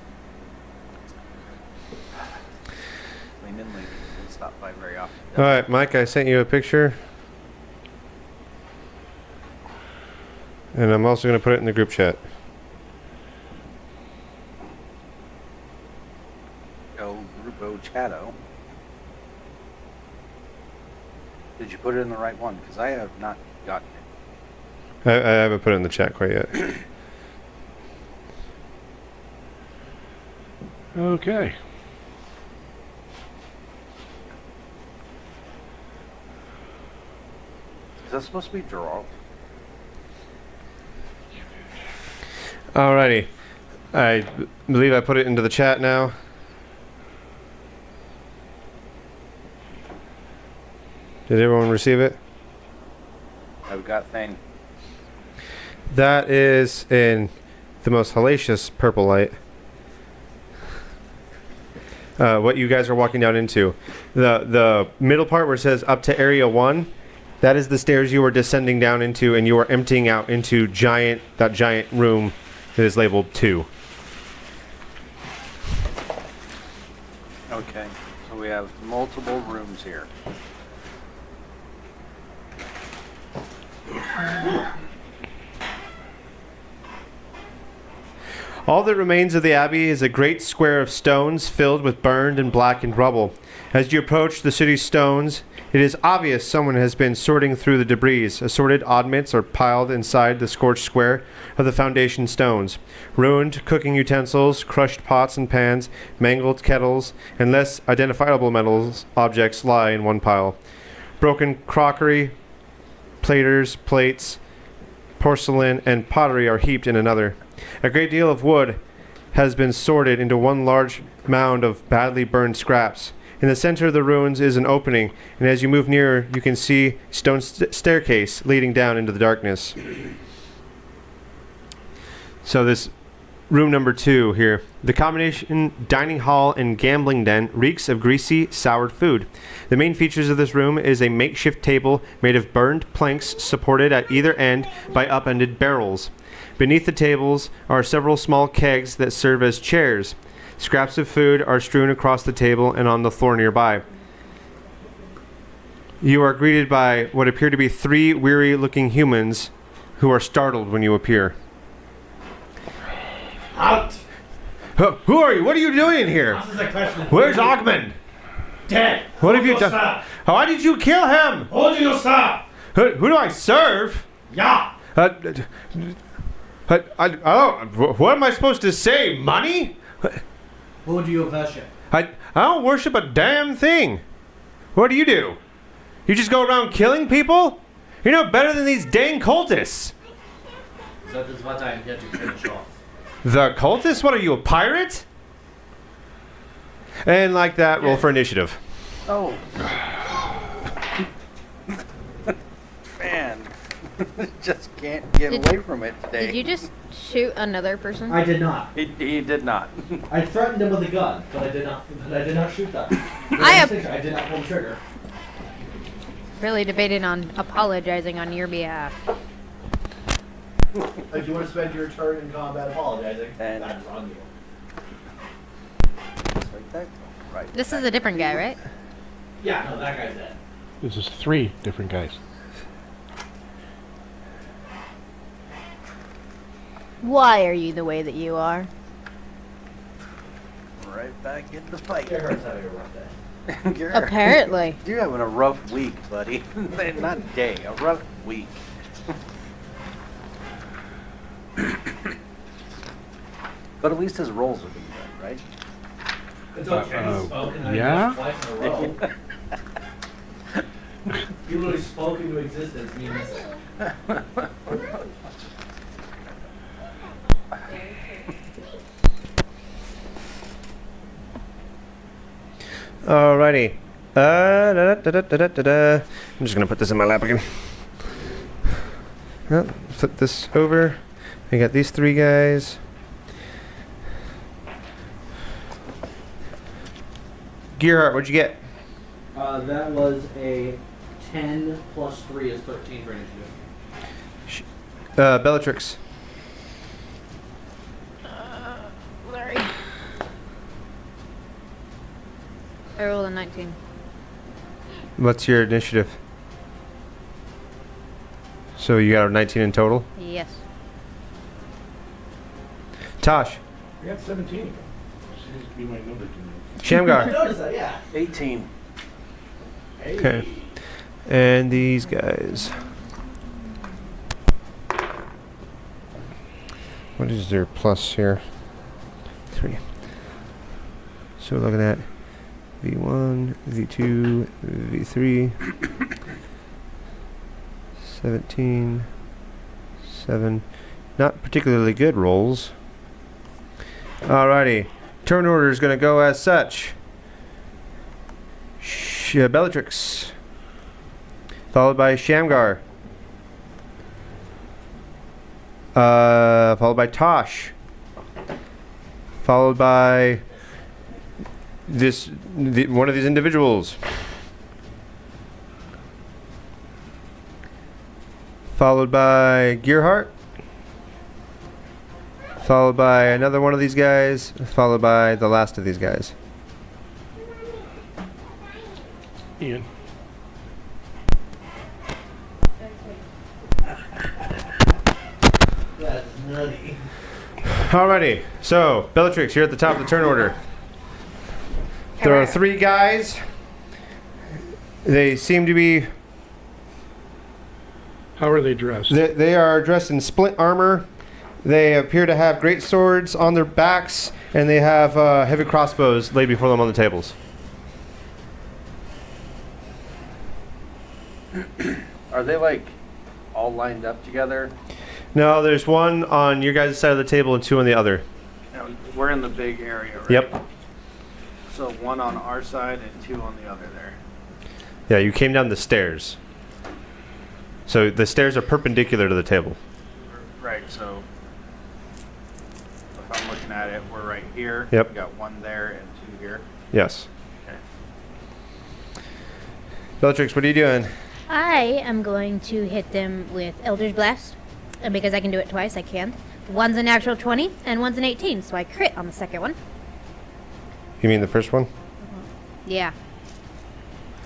Lean in, lady. It's stop by very often. Alright, Mike, I sent you a picture. And I'm also going to put it in the group chat. El Grupo Chato. Did you put it in the right one? Because I have not gotten it. I haven't put it in the chat quite yet. okay. Is that supposed to be draw? Alrighty. I believe I put it into the chat now. Did everyone receive it? I've got thing. That is in the most hellacious purple light. What you guys are walking down into. The middle part where it says up to area 1, that is the stairs you are descending down into, and you are emptying out into that giant room that is labeled 2. Okay, so we have multiple rooms here. All that remains of the abbey is a great square of stones filled with burned and blackened rubble. As you approach the city's stones, it is obvious someone has been sorting through the debris. Assorted oddments are piled inside the scorched square of the foundation stones. Ruined cooking utensils, crushed pots and pans, mangled kettles, and less identifiable metals objects lie in one pile. Broken crockery, platers, plates, porcelain, and pottery are heaped in another. A great deal of wood has been sorted into one large mound of badly burned scraps. In the center of the ruins is an opening, and as you move nearer, you can see stone staircase leading down into the darkness. So this room number 2 here. The combination dining hall and gambling den reeks of greasy, soured food. The main features of this room is a makeshift table made of burned planks supported at either end by upended barrels. Beneath the tables are several small kegs that serve as chairs. Scraps of food are strewn across the table and on the floor nearby. You are greeted by what appear to be 3 weary-looking humans who are startled when you appear. Out! Who are you? What are you doing in here? This is a question. Where's Ogmund? Dead! What have you done? Why did you kill him? Hold yourself! Who do I serve? Yeah! I don't. What am I supposed to say? Money? Who do you worship? I don't worship a damn thing. What do? You just go around killing people? You're no better than these dang cultists. That is what I am here to finish off. The cultists? What are you, a pirate? And like that, roll for initiative. Oh. Man. Just can't get away from it today. Did you just shoot another person? I did not. He did not. I threatened him with a gun, but I did not. But I did not shoot them. I did not pull the trigger. Really debating on apologizing on your behalf. If you want to spend your turn in combat apologizing, And- that is on you. Just like that. Right. This is a different guy, right? Yeah, no, that guy's dead. This is 3 different guys. Why are you the way that you are? Right back in the fight. It hurts having a rough day. Garrett, Apparently. you're having a rough week, buddy. Not day, a rough week. But at least his rolls are being done, right? Until Kenny spoke and I yeah? twice in a row. You literally spoke into existence, me missing. Alrighty. I'm just gonna put this in my lap again. Flip this over. I got these 3 guys. Gearhart, what'd you get? That was a 10 plus 3 is 13 for initiative. Bellatrix. Sorry. I rolled a 19. What's your initiative? So you got a 19 in total? Yes. Tosh. I got 17 again. Seems to be my number to me. Shamgar. Notice that, yeah. 18. Hey. Okay. And these guys. What is their plus here? 3. So we're looking at V1, V2, V3, 17, 7. Not particularly good rolls. Alrighty. Turn order is going to go as such. Bellatrix. Followed by Shamgar. Followed by Tosh. Followed by one of these individuals. Followed by Gearhart. Followed by another one of these guys. Followed by the last of these guys. Ian. That's nutty. Alrighty. So, Bellatrix, you're at the top of the turn order. There are 3 guys. They seem to be... How are they dressed? They are dressed in splint armor. They appear to have great swords on their backs, and they have heavy crossbows laid before them on the tables. Are they like all lined up together? No, there's one on your guys' side of the table and 2 on the other. We're in the big area, right? Yep. So 1 on our side and 2 on the other there. Yeah, you came down the stairs. So the stairs are perpendicular to the table. Right, so if I'm looking at it, we're right here. Yep. We got 1 there and 2 here. Yes. Okay. Bellatrix, what are you doing? I am going to hit them with Eldritch Blast. And because I can do it twice, I can. One's a natural 20 and one's an 18, so I crit on the second one. You mean the first one? Yeah.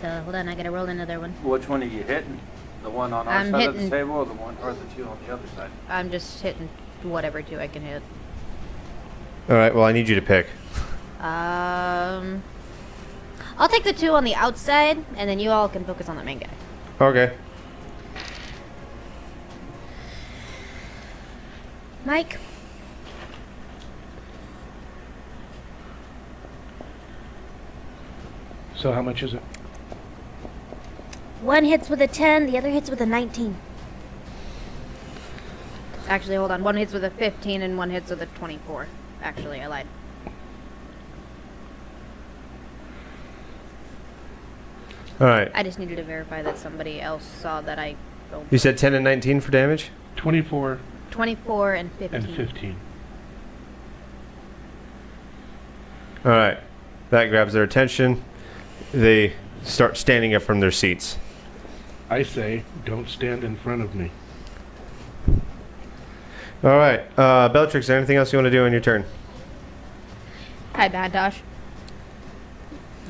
So hold on, I gotta roll another one. Which one are you hitting? The one on our I'm side of the hitting- table or the 2 on the other side? I'm just hitting whatever 2 I can hit. Alright, well I need you to pick. I'll take the 2 on the outside, and then you all can focus on the main guy. Okay. Mike? So how much is it? One hits with a 10, the other hits with a 19. Actually, hold on. One hits with a 15 and one hits with a 24. Actually, I lied. All right. I just needed to verify that somebody else saw that I rolled. You said 10 and 19 for damage? 24 24 and 15. and 15. All right. That grabs their attention. They start standing up from their seats. I say, don't stand in front of me. All right. Bellatrix, is there anything else you want to do on your turn? Hide behind Tosh.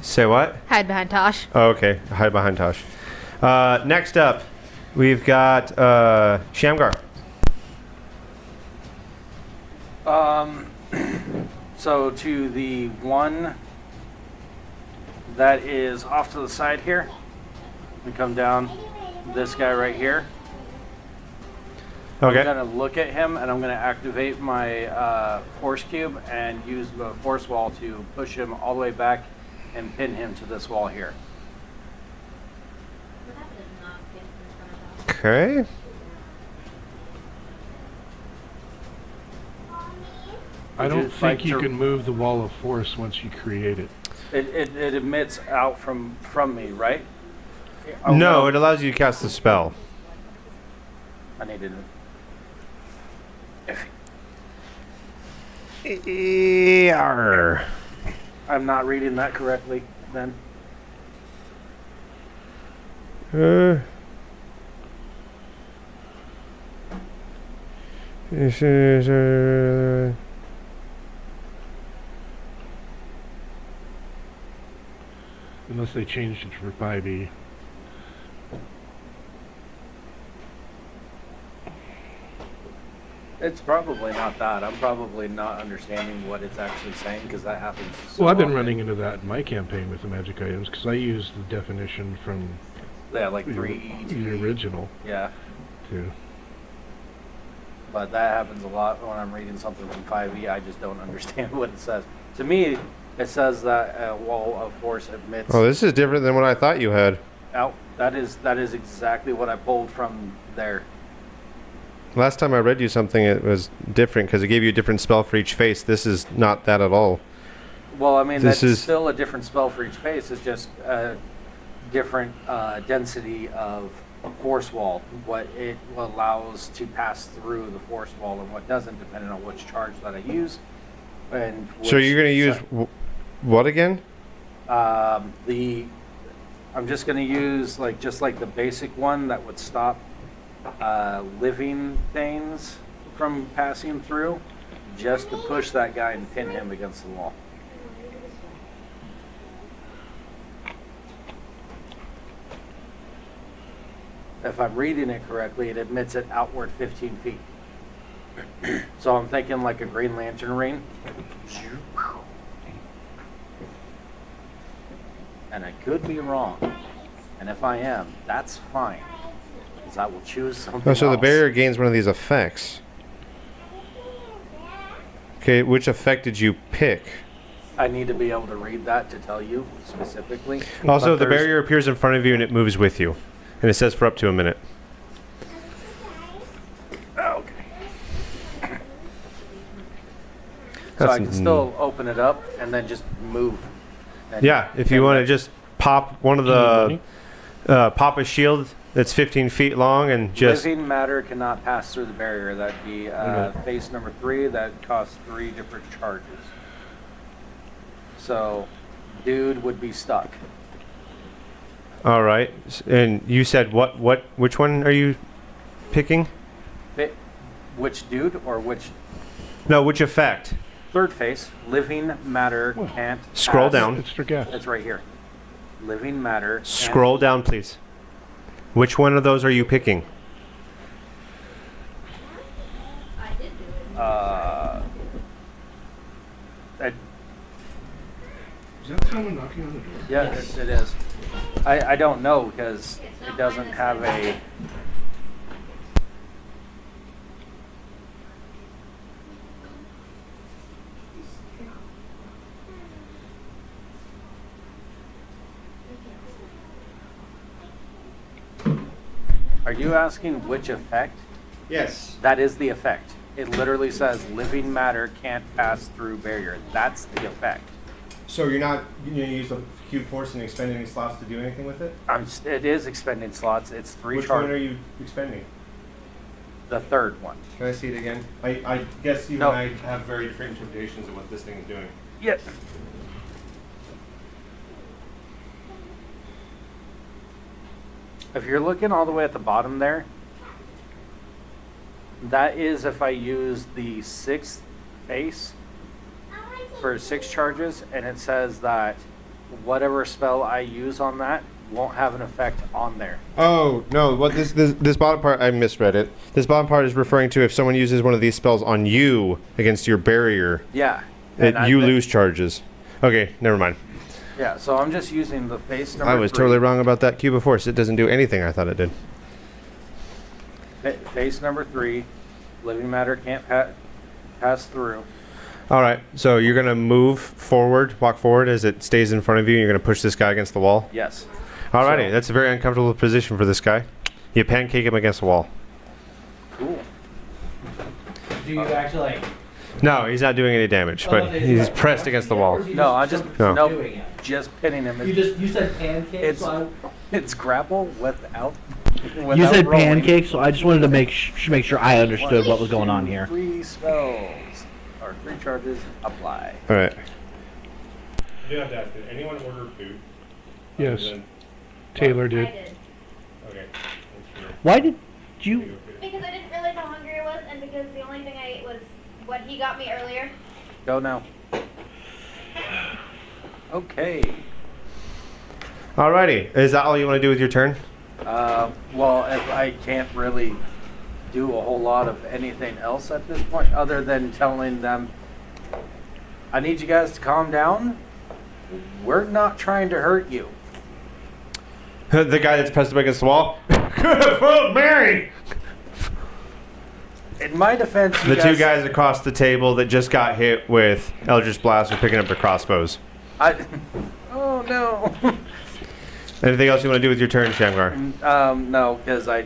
Say what? Hide behind Tosh. Oh, okay. Hide behind Tosh. Next up, we've got Shamgar. So to the one that is off to the side here, we come down. This guy right here. Okay. I'm gonna look at him and I'm gonna activate my force cube and use the force wall to push him all the way back and pin him to this wall here. Okay. I Would you don't like think you to- can move the wall of force once you create it. It emits out from me, right? No, it allows you to cast the spell. I needed it. Yarr. I'm not reading that correctly then. This is Unless they changed it for 5e. It's probably not that. I'm probably not understanding what it's actually saying because that happens. So Well, I've been often. running into that in my campaign with the magic items because I used the definition from Yeah, like the, 3E. the original Yeah, too. but that happens a lot when I'm reading something from 5e. I just don't understand what it says. To me, it says that a wall of force emits Oh, this is different than what I thought you had. out. That is exactly what I pulled from there. Last time I read you something, it was different because it gave you a different spell for each face. This is not that at all. Well, I mean, This that's is- still a different spell for each phase. It's just a different density of force wall. What it allows to pass through the force wall and what doesn't, depending on which charge that I use. And So you're going to use what again? I'm just going to use just like the basic one that would stop living things from passing through, just to push that guy and pin him against the wall. If I'm reading it correctly, it emits it outward 15 feet. So I'm thinking like a Green Lantern ring. And I could be wrong. And if I am, that's fine. Because I will choose something Oh, so the else. barrier gains one of these effects. Okay, which effect did you pick? I need to be able to read that to tell you specifically. Also, But the there's- barrier appears in front of you and it moves with you. And it says for up to a minute. Oh, okay. So I can still open it up and then just move. And Yeah, if you and want to then- just pop one of the... pop a shield that's 15 feet long and just... Living matter cannot pass through the barrier. That'd be phase number 3. That costs 3 different charges. So, dude would be stuck. All right. And you said which one are you picking? Which dude or which No, which effect? third phase? Living matter can't. Scroll pass. down. Extra gas. It's right here. Living matter. can't- Scroll down, please. Which one of those are you picking? Is that someone knocking on the door? Yeah, it is. I don't know because it doesn't have a. Are you asking which effect? Yes. That is the effect. It literally says living matter can't pass through barrier. That's the effect. So you're not going to use the cube force and expend any slots to do anything with it? It is expending slots. It's 3 Which charges. one are you expending? The third one. Can I see it again? I guess you No. and I have very different interpretations of what this thing is doing. Yeah. If you're looking all the way at the bottom there, that is if I use the 6th face for 6 charges, and it says that whatever spell I use on that won't have an effect on there. Oh, no. What this bottom part, I misread it. This bottom part is referring to if someone uses one of these spells on you against your barrier, Yeah. you lose charges. Okay, never mind. Yeah, so I'm just using the face number I was 3. totally wrong about that cube of force. It doesn't do anything I thought it did. Face number 3, living matter can't pass through. All right, so you're going to move forward, walk forward as it stays in front of you, and you're going to push this guy against the wall? Yes. Alrighty, So- that's a very uncomfortable position for this guy. You pancake him against the wall. Cool. Do you actually like? No, he's not doing any damage, but he's pressed against the wall. No, I just No. Doing it. just pinning him. You said pancakes. It's- So It's grapple without. You said rolling. pancakes, so I just wanted to make sure I understood what was going on here. 3 spells or 3 charges apply. All right. I do have to ask, did anyone order food? Yes, Taylor did. Okay. Why did you? Because I didn't realize how hungry I was, and because the only thing I ate was what he got me earlier. Go now. Okay. Alrighty, is that all you want to do with your turn? Well, if I can't really do a whole lot of anything else at this point, other than telling them, I need you guys to calm down. We're not trying to hurt you. The guy that's pressed up against the wall? Could have fooled Mary! In my defense, The two guys across the table that just got hit with Eldritch Blast are picking up their crossbows. Oh no. Anything else you want to do with your turn, Shamgar? No, because I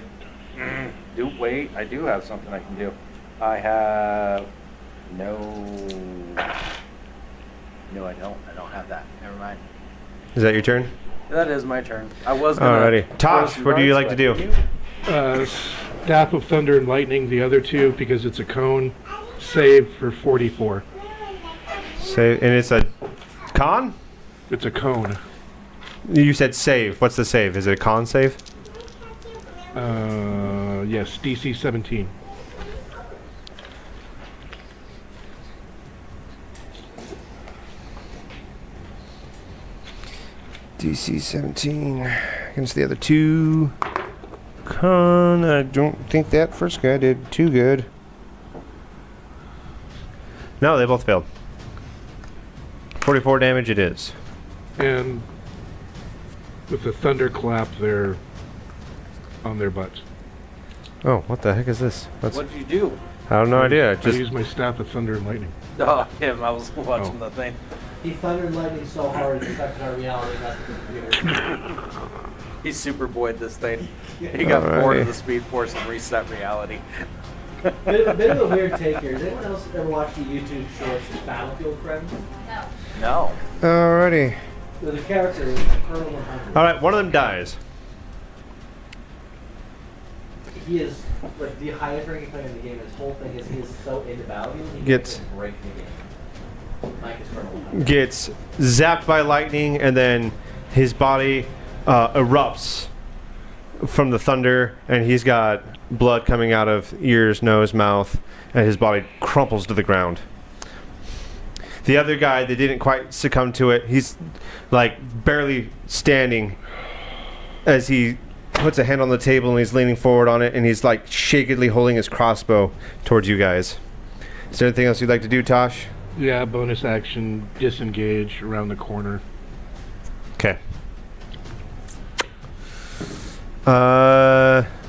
do have something I can do. I have no, I don't have that. Never mind. Is that your turn? That is my turn. I was gonna. Alrighty. throw Tosh, some what do you like darts, to but do? Staff of Thunder and Lightning, the other two, because it's a cone, save for 44. Save, and it's a con? It's a cone. You said save. What's the save? Is it a con save? Yes, DC 17. DC 17 against the other two. Con, I don't think that first guy did too good. No, they both failed. 44 damage it is. And with the thunderclap, they're on their butts. Oh, what the heck is this? What'd you do? I have no idea. I Just use my Staff of Thunder and Lightning. Oh, him. I was watching the thing. he thundered lightning so hard it affected our reality. That's the computer. He Superboyed this thing. He got bored of Alrighty. the Speed Force and reset reality. bit of a weird take here. Has anyone else ever watched the YouTube shorts Battlefield Friends? No. No. alrighty. There's a character, Colonel 100. All right, one of them dies. He is like the highest ranking player in the game. His whole thing is he is so into Battlefield, he Gets- can break the game. Like his Colonel 100. Gets zapped by lightning, and then his body erupts from the thunder, and he's got blood coming out of ears, nose, mouth, and his body crumples to the ground. The other guy that didn't quite succumb to it, he's like barely standing as he puts a hand on the table and he's leaning forward on it, and he's like shakily holding his crossbow towards you guys. Is there anything else you'd like to do, Tosh? Yeah, bonus action, disengage around the corner. Okay.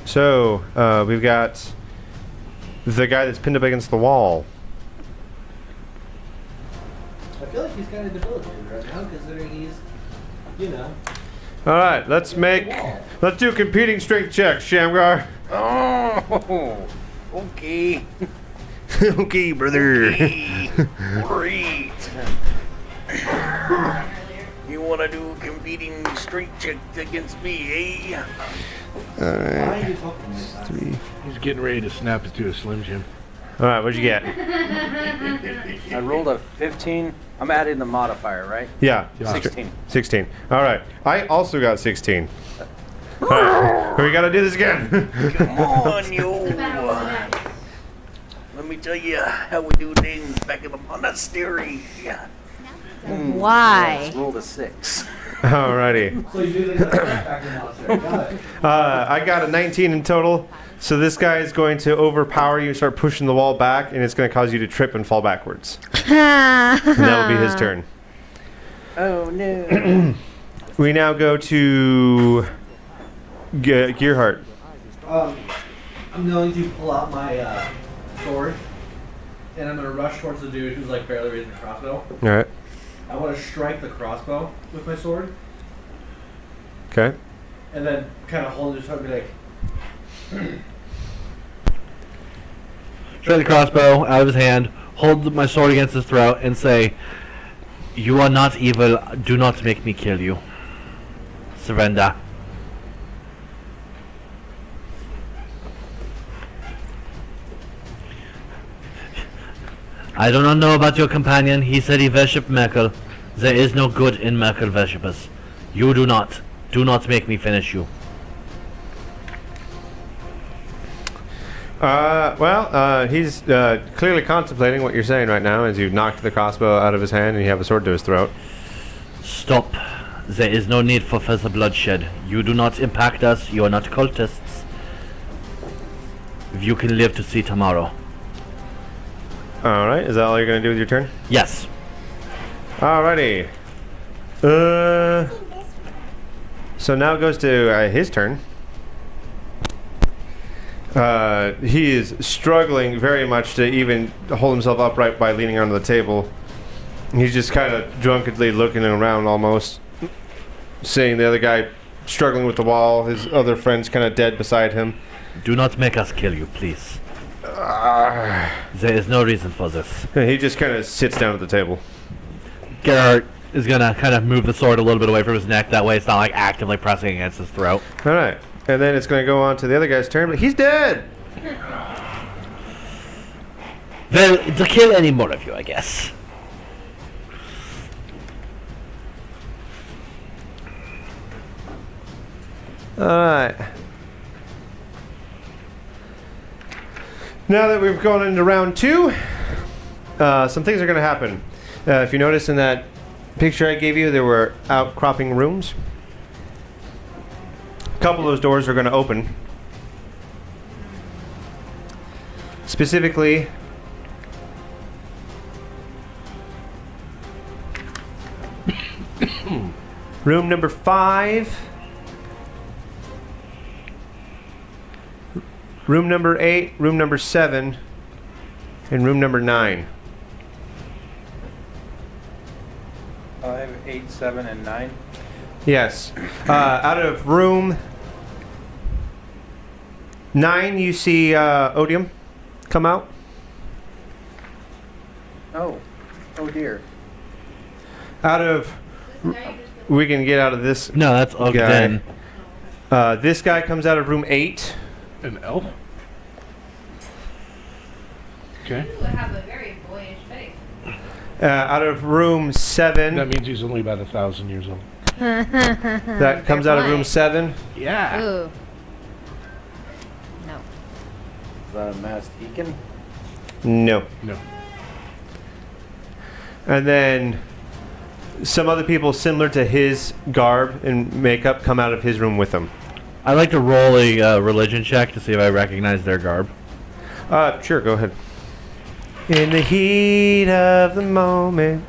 So we've got the guy that's pinned up against the wall. I feel like he's kind of debilitated right now, considering he's, you know. All right, let's do competing strength checks, Shamgar. Oh, okay. Okay, brother. Great. You want to do competing strength check against me, eh? All right. Why are you talking like that? 3. He's getting ready to snap it to a Slim Jim. All right, what'd you get? I rolled a 15. I'm adding the modifier, right? Yeah. 16. 16. All right. I also got 16. All right. We got to do this again. Come on, yo. Let me tell you how we do things back in the monastery. Why? Rolled a 6. All righty. So you do this back in the monastery. Got it. I got a 19 in total. So this guy is going to overpower you and start pushing the wall back, and it's going to cause you to trip and fall backwards. And that will be his turn. Oh, no. We now go to Gearhart. I'm going to pull out my sword, and I'm going to rush towards the dude who's like barely raising the crossbow. All right. I want to strike the crossbow with my sword, Okay. and then kind of hold it to be like, Straight the crossbow out of his hand, hold my sword against his throat, and say, "You are not evil. Do not make me kill you. Surrender." I do not know about your companion. He said he worshiped Merkel. There is no good in Merkel worshippers. You do not. Do not make me finish you. He's clearly contemplating what you're saying right now as you knocked the crossbow out of his hand and you have a sword to his throat. Stop. There is no need for further bloodshed. You do not impact us. You are not cultists. You can live to see tomorrow. All right. Is that all you're going to do with your turn? Yes. Alrighty. So now it goes to his turn. He is struggling very much to even hold himself upright by leaning onto the table. He's just kind of drunkenly looking around almost, seeing the other guy struggling with the wall, his other friends kind of dead beside him. Do not make us kill you, please. There is no reason for this. And he just kind of sits down at the table. Gerhardt is going to kind of move the sword a little bit away from his neck. That way it's not like actively pressing against his throat. Alright. And then it's going to go on to the other guy's turn, but he's dead! Well, to kill any more of you, I guess. Alright. Now that we've gone into round 2, some things are going to happen. If you notice in that picture I gave you, there were outcropping rooms. A couple of those doors are going to open. Specifically, room number 5, room number 8, room number 7, and room number 9. 5, 8, 7, and 9. Yes. Out of room 9, you see Odium come out. Oh dear. Out of... We can get out of this No, that's guy. Ogden. This guy comes out of room 8. An elf? Okay. You have a very boyish face. Out of room 7. That means he's only about 1,000 years old. That comes out of room 7. Yeah. Ooh. No. Is that a masked Deacon? No. No. And then some other people similar to his garb and makeup come out of his room with him. I'd like to roll a religion check to see if I recognize their garb. Sure, go ahead. In the heat of the moment.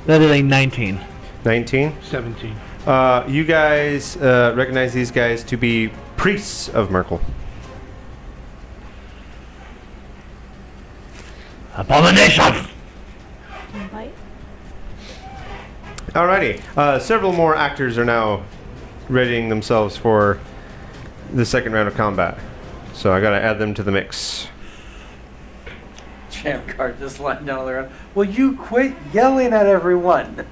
That is a 19. 19. 17. You guys recognize these guys to be priests of Merkel. Abomination! Alrighty. Several more actors are now readying themselves for the second round of combat. So I gotta add them to the mix. Shamgar just lying down on the ground. Will you quit yelling at everyone?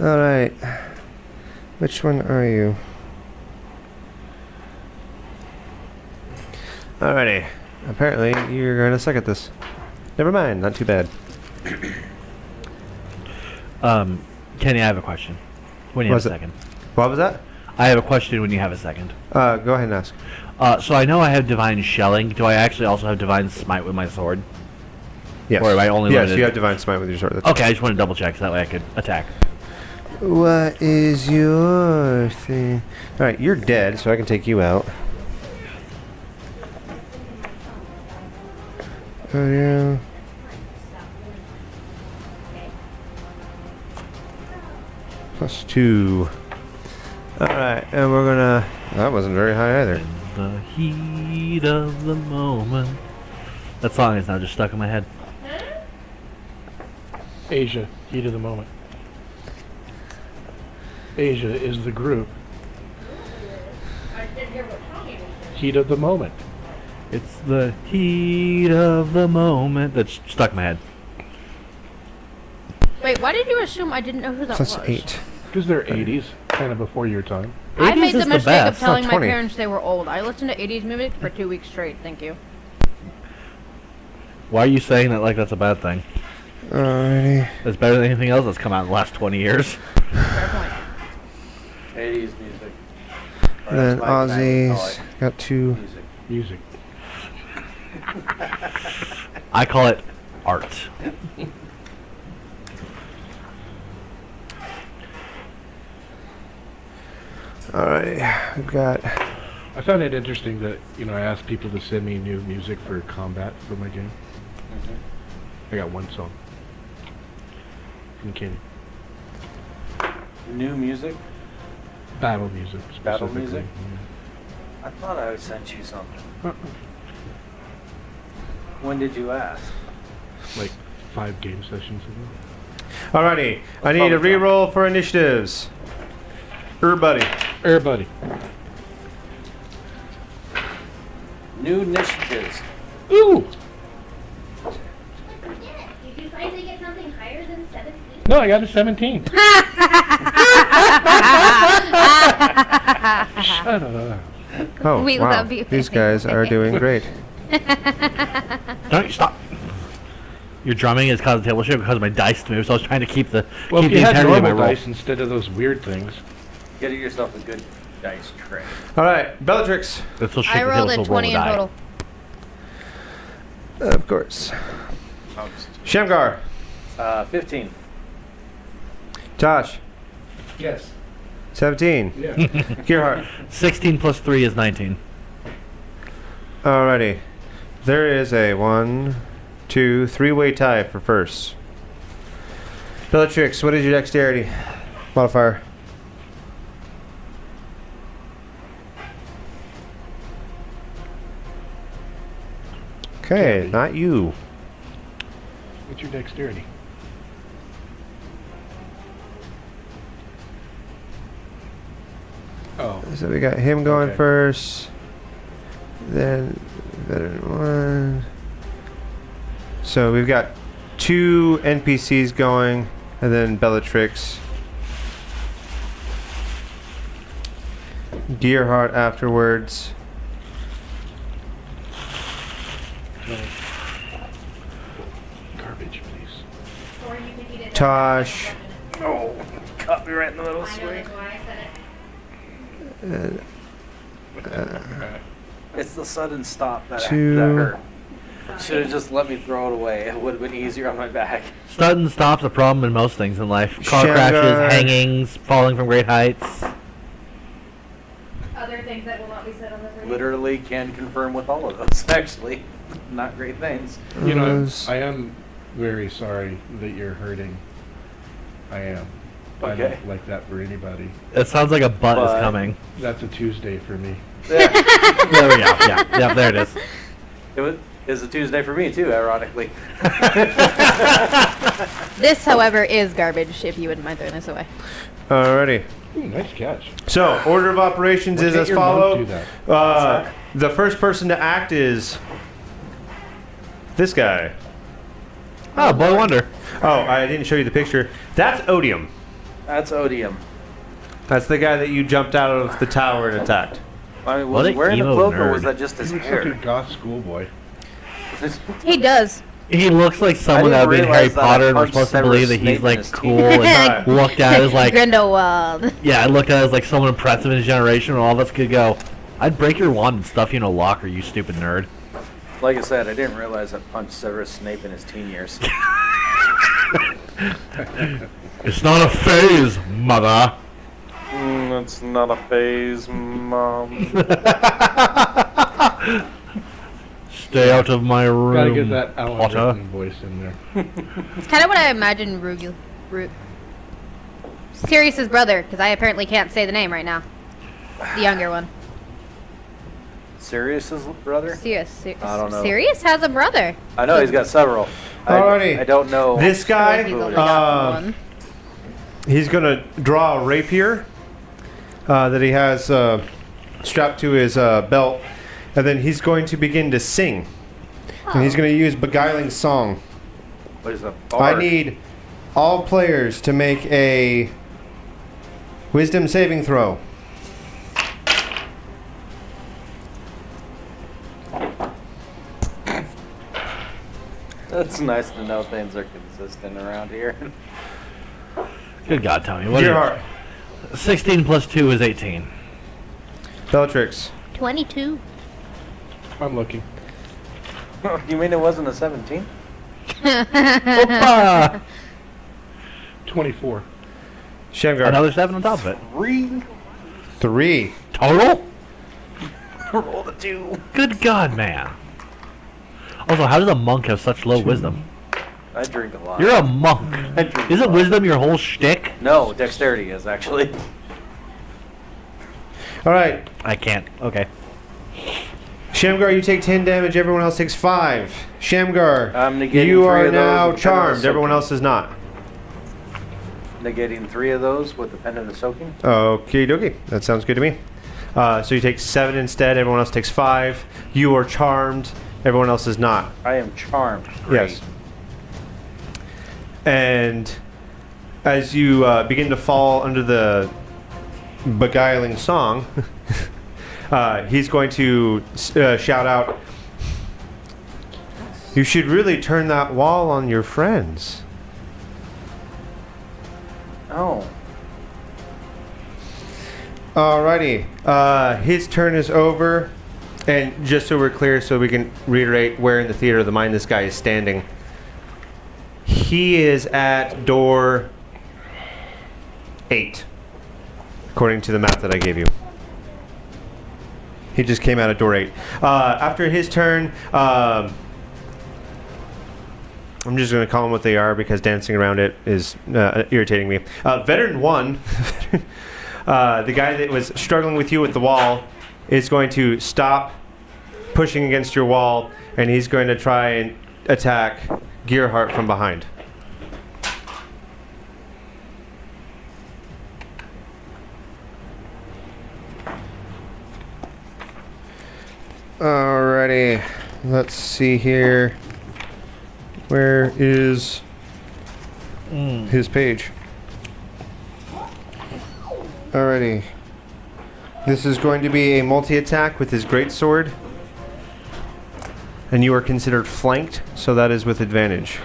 Alright. Which one are you? Alrighty. Apparently you're gonna suck at this. Never mind, not too bad. Kenny, I have a question. When you have a second. What was that? I have a question when you have a second. Go ahead and ask. So I know I have divine shelling. Do I actually also have divine smite with my sword? Yes. Or am I only yes, limited? you have divine smite with your sword. That's Okay, I just want to double check so that way I could attack. What is your thing? Alright, you're dead, so I can take you out. Oh, yeah. +2. Alright, and we're gonna... That wasn't very high either. In the heat of the moment. That song is now just stuck in my head. Asia, heat of the moment. Asia is the group. Heat of the moment. It's the heat of the moment. That's stuck in my head. Wait, why did you assume I didn't know who that was? +8. Because they're 80s, kind of before your time. I 80s made is the the mistake best. of telling Not my 20. parents they were old. I listened to 80s music for 2 weeks straight. Thank you. Why are you saying that like that's a bad thing? Alrighty. That's better than anything else that's come out in the last 20 years. Fair point. 80s music. And then Or as Mike and I call Aussies it, got 2. music. Music. I call it art. Alrighty, we've got... I found it interesting that, I asked people to send me new music for combat for my game. I got one song. From Kenny. New music? Battle music, Battle specifically. music? I thought I sent you something. When did you ask? Like 5 game sessions ago. Alrighty, I need a reroll for initiatives. Everybody. Everybody. New initiatives. Ooh! Did you finally get something higher than 17? No, I got a 17. Shut up. Oh, We wow. love you. These guys are doing great. Don't you stop. Your drumming is causing table shake because of my dice move, so I was trying to keep the Well, keep if you the had integrity of my normal roll. dice instead of those weird things. Get yourself a good dice tray. Alright, Bellatrix. This will shake I the rolled table, a so roll 20 the in die. total. Of course. Shamgar. 15. Josh. Yes. 17. Yeah. Gearhart. 16 plus 3 is 19. Alrighty. There is a 1, 2, 3-way tie for first. Bellatrix, what is your dexterity modifier? Okay, not you. What's your dexterity? Oh. So we got him going Okay. first. Then veteran 1. So we've got 2 NPCs going, and then Bellatrix. Gearhart afterwards. Garbage, please. Or you could eat it. Tosh. Oh, caught me right in the middle I know swing. that's why I said it. It's the sudden stop that Two. hurt. Should have just let me throw it away. It would have been easier on my back. Sudden stop's a problem in most things in life. Car Shamgar. crashes, hangings, falling from great heights. Other things that will not be said on this radio. Literally can confirm with all of those, actually. Not great things. I am very sorry that you're hurting. I am. I Okay. don't like that for anybody. It sounds like a butt is But- coming. That's a Tuesday for me. Yeah. There we go. Yeah, there it is. It's a Tuesday for me too, ironically. This, however, is garbage. If you wouldn't mind throwing this away. Alrighty. Ooh, nice catch. So, order of operations Why is can't as your monk follows. do that? The first person to act is this guy. Oh, Boy Wonder. Oh, I didn't show you the picture. That's Odium. That's Odium. That's the guy that you jumped out of the tower and attacked. I mean, What was he a wearing a emo cloak or nerd. was that just his He looks like a hair? goth schoolboy. He does. He looks like someone that didn't would be in Harry realize that I Potter and we're punched supposed to Severus believe that Snape he's in like his cool teeth. and looked at as like, Grindelwald. yeah, I looked at it as like someone impressive in his generation, and all of us could go, I'd break your wand and stuff you in a locker, you stupid nerd. Like I said, I didn't realize I punched Severus Snape in his teen years. It's not a phase, mother. It's not a phase, Mom. Stay out of my room. Gotta get that Alan Potter. Rickman voice in there. It's kind of what I imagine Sirius's brother, because I apparently can't say the name right now. The younger one. Sirius's brother? Sirius. I don't know. Sirius has a brother. I know he's got several. Alrighty. I don't know. This guy, He's only got one. he's going to draw a rapier that he has strapped to his belt, and then he's going to begin to sing. And he's going to use Beguiling Song. What is a I bard? need all players to make a wisdom saving throw. It's nice to know things are consistent around here. Good God, Tony. What Gearhart, is 16 plus 2 is 18. Bellatrix, 22. I'm looking. You mean it wasn't a 17? Opa! 24. Shamgar, Another 7 on top of it. 3. Total? Roll the 2. Good God, man. Also, how does a monk have such low wisdom? I drink a lot. You're a monk. I drink Isn't a lot. wisdom your whole shtick? No, dexterity is actually. All right, I can't. Okay. Shamgar, you take 10 damage. Everyone else takes 5. Shamgar, I'm negating you 3 are of those now with the charmed. penalty Everyone soaking. else is not. Negating 3 of those with the pendant of soaking. Okie dokie. That sounds good to me. So you take 7 instead. Everyone else takes 5. You are charmed. Everyone else is not. I am charmed. Great. Yes. And as you begin to fall under the beguiling song, he's going to shout out, "You should really turn that wall on your friends." Oh. Alrighty. His turn is over. And just so we're clear, so we can reiterate where in the theater of the mind this guy is standing. He is at door 8, according to the map that I gave you. He just came out of door 8. After his turn, I'm just going to call them what they are because dancing around it is irritating me. Veteran 1, the guy that was struggling with you with the wall, is going to stop pushing against your wall, and he's going to try and attack Gearhart from behind. Alrighty, let's see here. Where is his page? Alrighty. This is going to be a multi-attack with his greatsword. And you are considered flanked, so that is with advantage.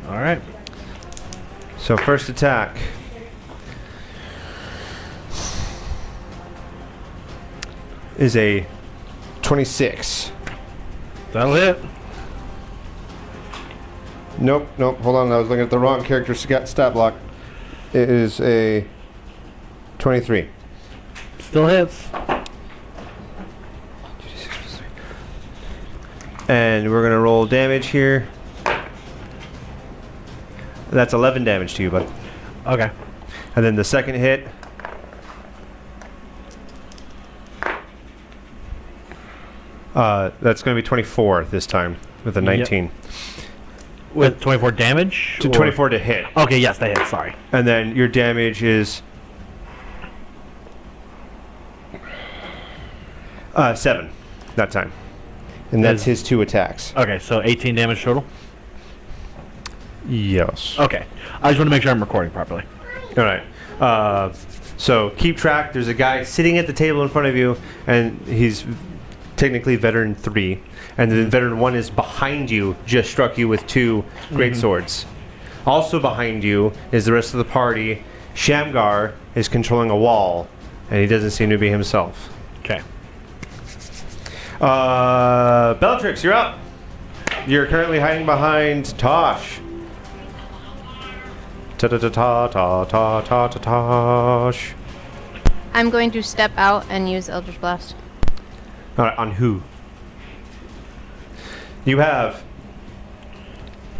Alright. So first attack. Is a 26. That'll hit. Nope, hold on, I was looking at the wrong character stat block. It is a 23. Still hits. And we're gonna roll damage here. That's 11 damage to you, bud. Okay. And then the second hit. That's going to be 24 this time with a 19. With 24 damage? To 24 to hit. Okay, yes, they hit. Sorry. And then your damage is 7 that time. And that's his 2 attacks. Okay, so 18 damage total? Yes. Okay. I just want to make sure I'm recording properly. All right. So keep track. There's a guy sitting at the table in front of you, and he's technically veteran 3. And then veteran 1 is behind you, just struck you with 2 great swords. Also behind you is the rest of the party. Shamgar is controlling a wall, and he doesn't seem to be himself. Okay. Bellatrix, you're up. You're currently hiding behind Tosh. Tosh. I'm going to step out and use Eldritch Blast. All right, on who? You have.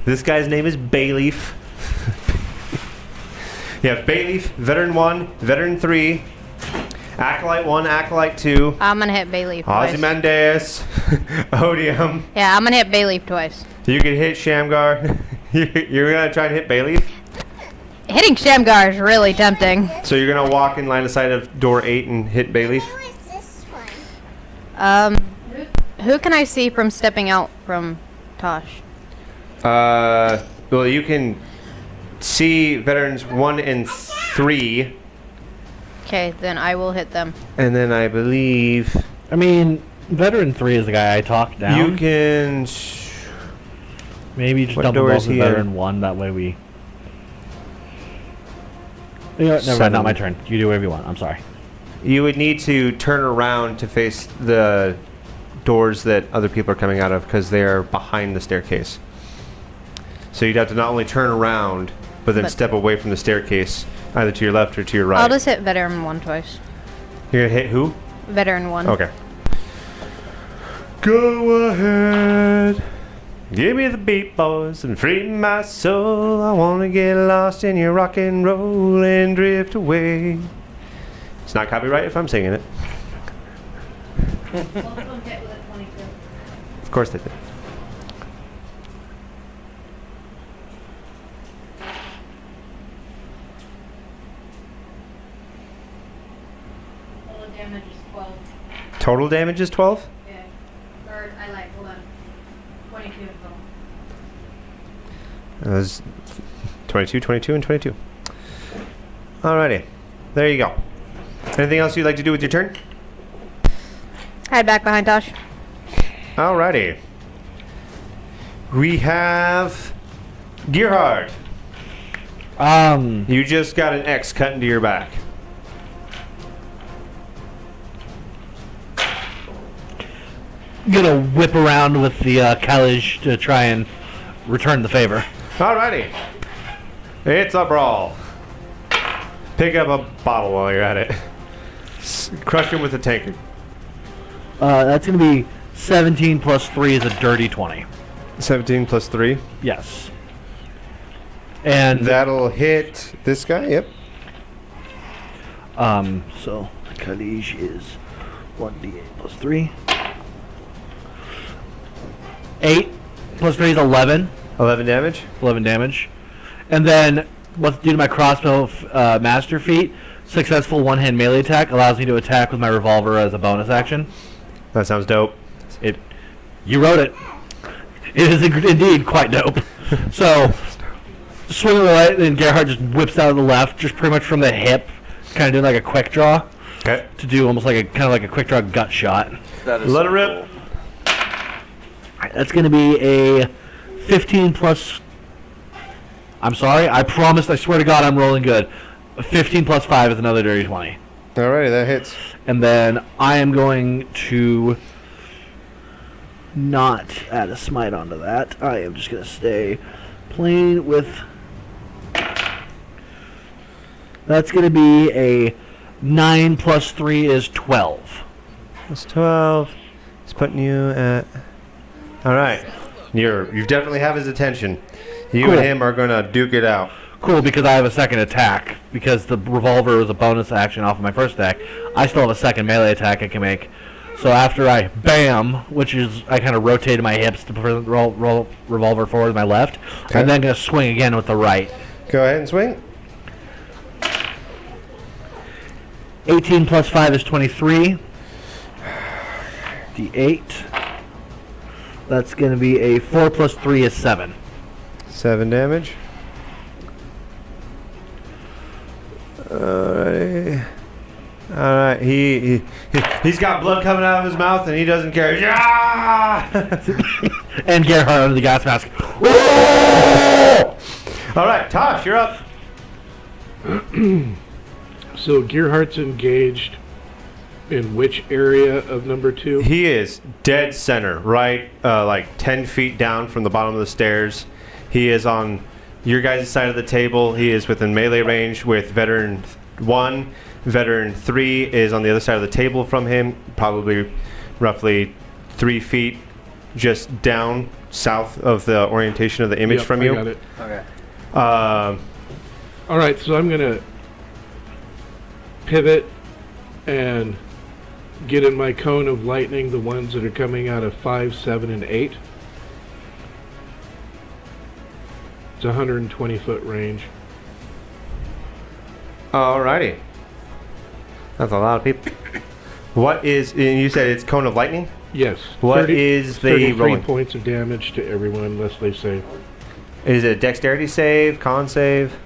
This guy's name is Bayleaf. You have Bayleaf, Veteran 1, Veteran 3, Acolyte 1, Acolyte 2, I'm going to hit Bayleaf twice. Ozymandias, Odium. Yeah, I'm going to hit Bayleaf twice. You can hit Shamgar. You're going to try and hit Bayleaf? Hitting Shamgar is really tempting. So you're going to walk in line of sight of door 8 and hit Bayleaf? Who can I see from stepping out from Tosh? Well, you can see veterans 1 and 3. Okay, then I will hit them. And then I believe I mean, veteran 3 is the guy I talked down. you can. Maybe just What double door ball is to he veteran in? 1. That way we. You know what? Never mind. Not my turn. You do whatever you want. I'm sorry. You would need to turn around to face the doors that other people are coming out of because they are behind the staircase. So you'd have to not only turn around, but then step away from the staircase, either to your left or to your right. I'll just hit Veteran 1 twice. You're gonna hit who? Veteran 1. Okay. Go ahead. Give me the beat, boys, and free my soul. I wanna get lost in your rock and roll and drift away. It's not copyright if I'm singing it. Both of them hit with a 22. Of course they did. Total damage is 12. Total damage is 12? Yeah. Or I lied, hold on. 22 in total. That was 22, 22, and 22. Alrighty. There you go. Anything else you'd like to do with your turn? Hide back behind Tosh. Alrighty. We have Gearhard. You just got an X cut into your back. Gonna whip around with the Kalish to try and return the favor. Alrighty. It's a brawl. Pick up a bottle while you're at it. Crush him with a tankard. That's gonna be 17 plus 3 is a dirty 20. 17 plus 3. Yes. And That'll hit this guy, yep. so Kalish is 1d8 plus 3. 8 plus 3 is 11. 11 damage. 11 damage. And then, what's due to my crossbow master feat, successful one-hand melee attack allows me to attack with my revolver as a bonus action. That sounds dope. You wrote it. It is indeed quite dope. So, swing of the right, then Gerhard just whips out of the left, just pretty much from the hip, kind of doing like a quick draw. Okay. To do almost like a quick draw gut shot. That is Let so it rip. cool. Alright, that's going to be a 15 plus... I'm sorry, I promised, I swear to God I'm rolling good. A 15 plus 5 is another dirty 20. Alrighty, that hits. And then I am going to not add a smite onto that. I am just going to stay plain with... That's going to be a 9 plus 3 is 12. That's 12. It's putting you at... Alright. You definitely have his attention. You Cool. and him are going to duke it out. Cool, because I have a second attack. Because the revolver was a bonus action off of my first attack. I still have a second melee attack I can make. So after I bam, which is I kind of rotated my hips to roll revolver forward with my left, Okay. I'm then going to swing again with the right. Go ahead and swing. 18 plus 5 is 23. D8. That's going to be a 4 plus 3 is 7. 7 damage. Alright. Alright. He's got blood coming out of his mouth and he doesn't care. Yeah! And Gerhard under the gas mask. Alright, Tosh, you're up. So Gearhart's engaged in which area of number 2? He is dead center, right? Like 10 feet down from the bottom of the stairs. He is on your guys' side of the table. He is within melee range with veteran 1. Veteran 3 is on the other side of the table from him, probably roughly 3 feet just down south of the orientation of the image from you. I got it. Okay. All right, so I'm going to pivot and get in my cone of lightning the ones that are coming out of 5, 7, and 8. It's a 120-foot range. Alrighty. That's a lot of people. What is, and you said it's cone of lightning? Yes. What is the 33 rolling? points of damage to everyone unless they save. Is it a dexterity save, con save?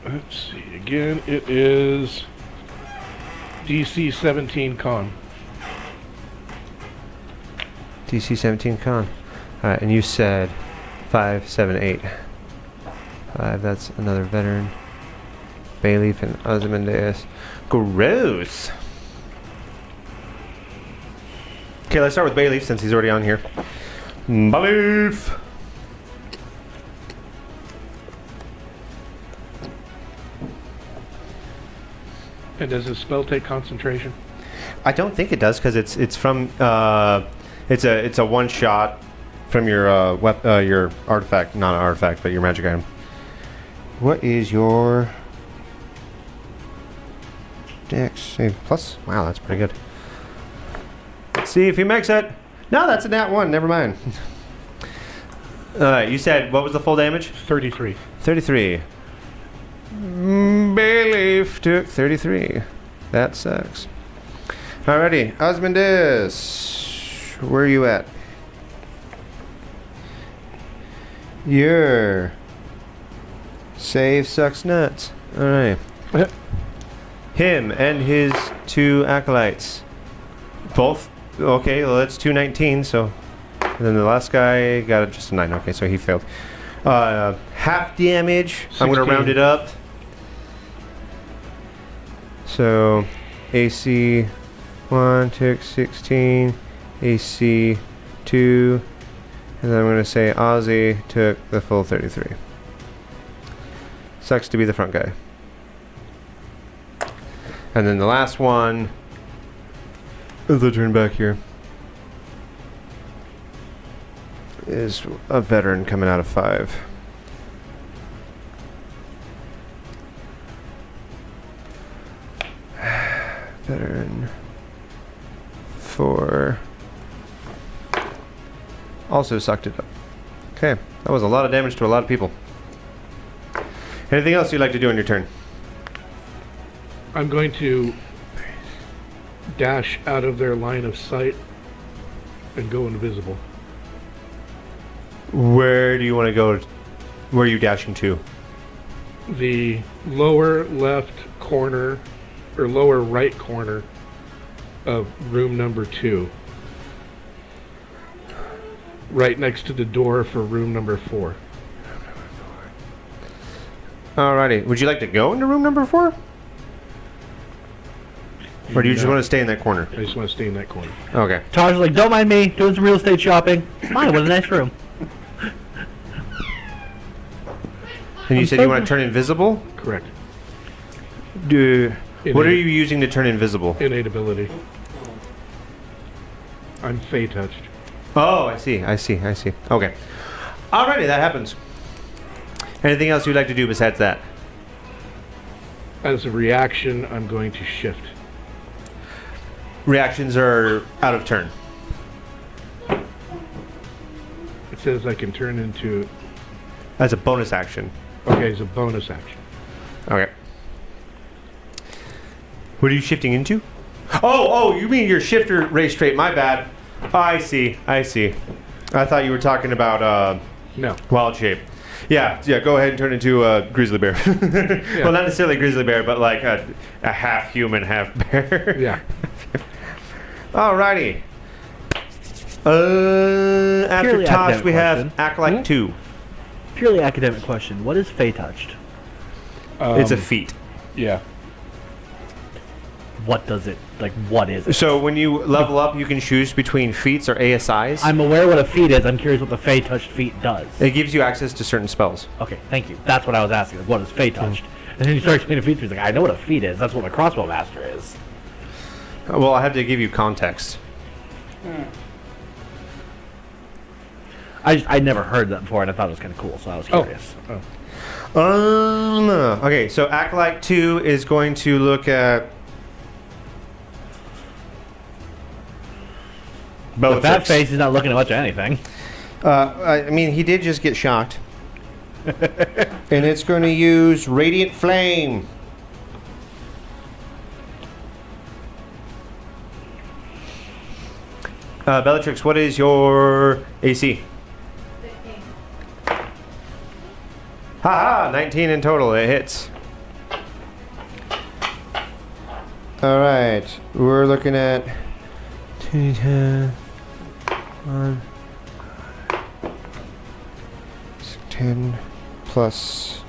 Let's see. Again, it is DC 17 con. DC 17 con. Alright, and you said 5, 7, 8. 5, that's another veteran. Bayleaf and Ozymandias. Gross. Okay, let's start with Bayleaf since he's already on here. Bayleaf! And does his spell take concentration? I don't think it does because it's from it's a one shot from your your artifact, not an artifact, but your magic item. What is your Dex save plus? Wow, that's pretty good. Let's see if he makes it. No, that's a nat 1. Never mind. You said what was the full damage? 33. 33. Bayleaf took 33. That sucks. Alrighty, Osmondus, where are you at? Your save sucks nuts. Alright. Him and his 2 acolytes. Both. Okay, well, that's 219, so. And then the last guy got just a 9. Okay, so he failed. Half damage. 16. I'm going to round it up. So, AC 1 took 16, AC 2, and then I'm going to say Ozzy took the full 33. Sucks to be the front guy. And then the last one, as I turn back here, is a veteran coming out of 5. Veteran 4 also sucked it up. Okay, that was a lot of damage to a lot of people. Anything else you'd like to do on your turn? I'm going to dash out of their line of sight and go invisible. Where do you want to go? Where are you dashing to? The lower left corner or lower right corner of room number 2. Right next to the door for room number 4. Alrighty. Would you like to go into room number 4? Or do you just want to stay in that corner? I just want to stay in that corner. Okay. Todd's like, don't mind me, doing some real estate shopping. My, what a nice room. And you said you want to turn invisible? Correct. What are you using to turn invisible? Innate ability. I'm Fey touched. Oh, I see. Okay. Alrighty, that happens. Anything else you'd like to do besides that? As a reaction, I'm going to shift. reactions are out of turn. It says I can turn into. That's a bonus action. Okay, it's a bonus action. Okay. What are you shifting into? Oh, you mean your shifter race trait? My bad. Oh, I see. I thought you were talking about No. wild shape. Yeah. Go ahead and turn into a grizzly bear. Well, not necessarily a grizzly bear, but like a half human, half bear. Yeah. Alrighty. After Purely Tosh, academic we have question. Acolyte 2. Purely academic question. What is Fey touched? It's a feat. Yeah. What does it, like, what is it? So when you level up, you can choose between feats or ASIs. I'm aware what a feat is. I'm curious what the Fey touched feat does. It gives you access to certain spells. Okay, thank you. That's what I was asking. Like, what is Fey touched? And then you start explaining feats. He's like, I know what a feat is. That's what my crossbow master is. Well, I have to give you context. I never heard that before, and I thought it was kind of cool, so I was curious. Okay, so Acolyte 2 is going to look at But that face is not looking at much of anything. I mean, he did just get shocked. And it's going to use Radiant Flame. Bellatrix, what is your AC? 15. Haha, 19 in total. It hits. All right, we're looking at 2, 10, 1, 10 plus.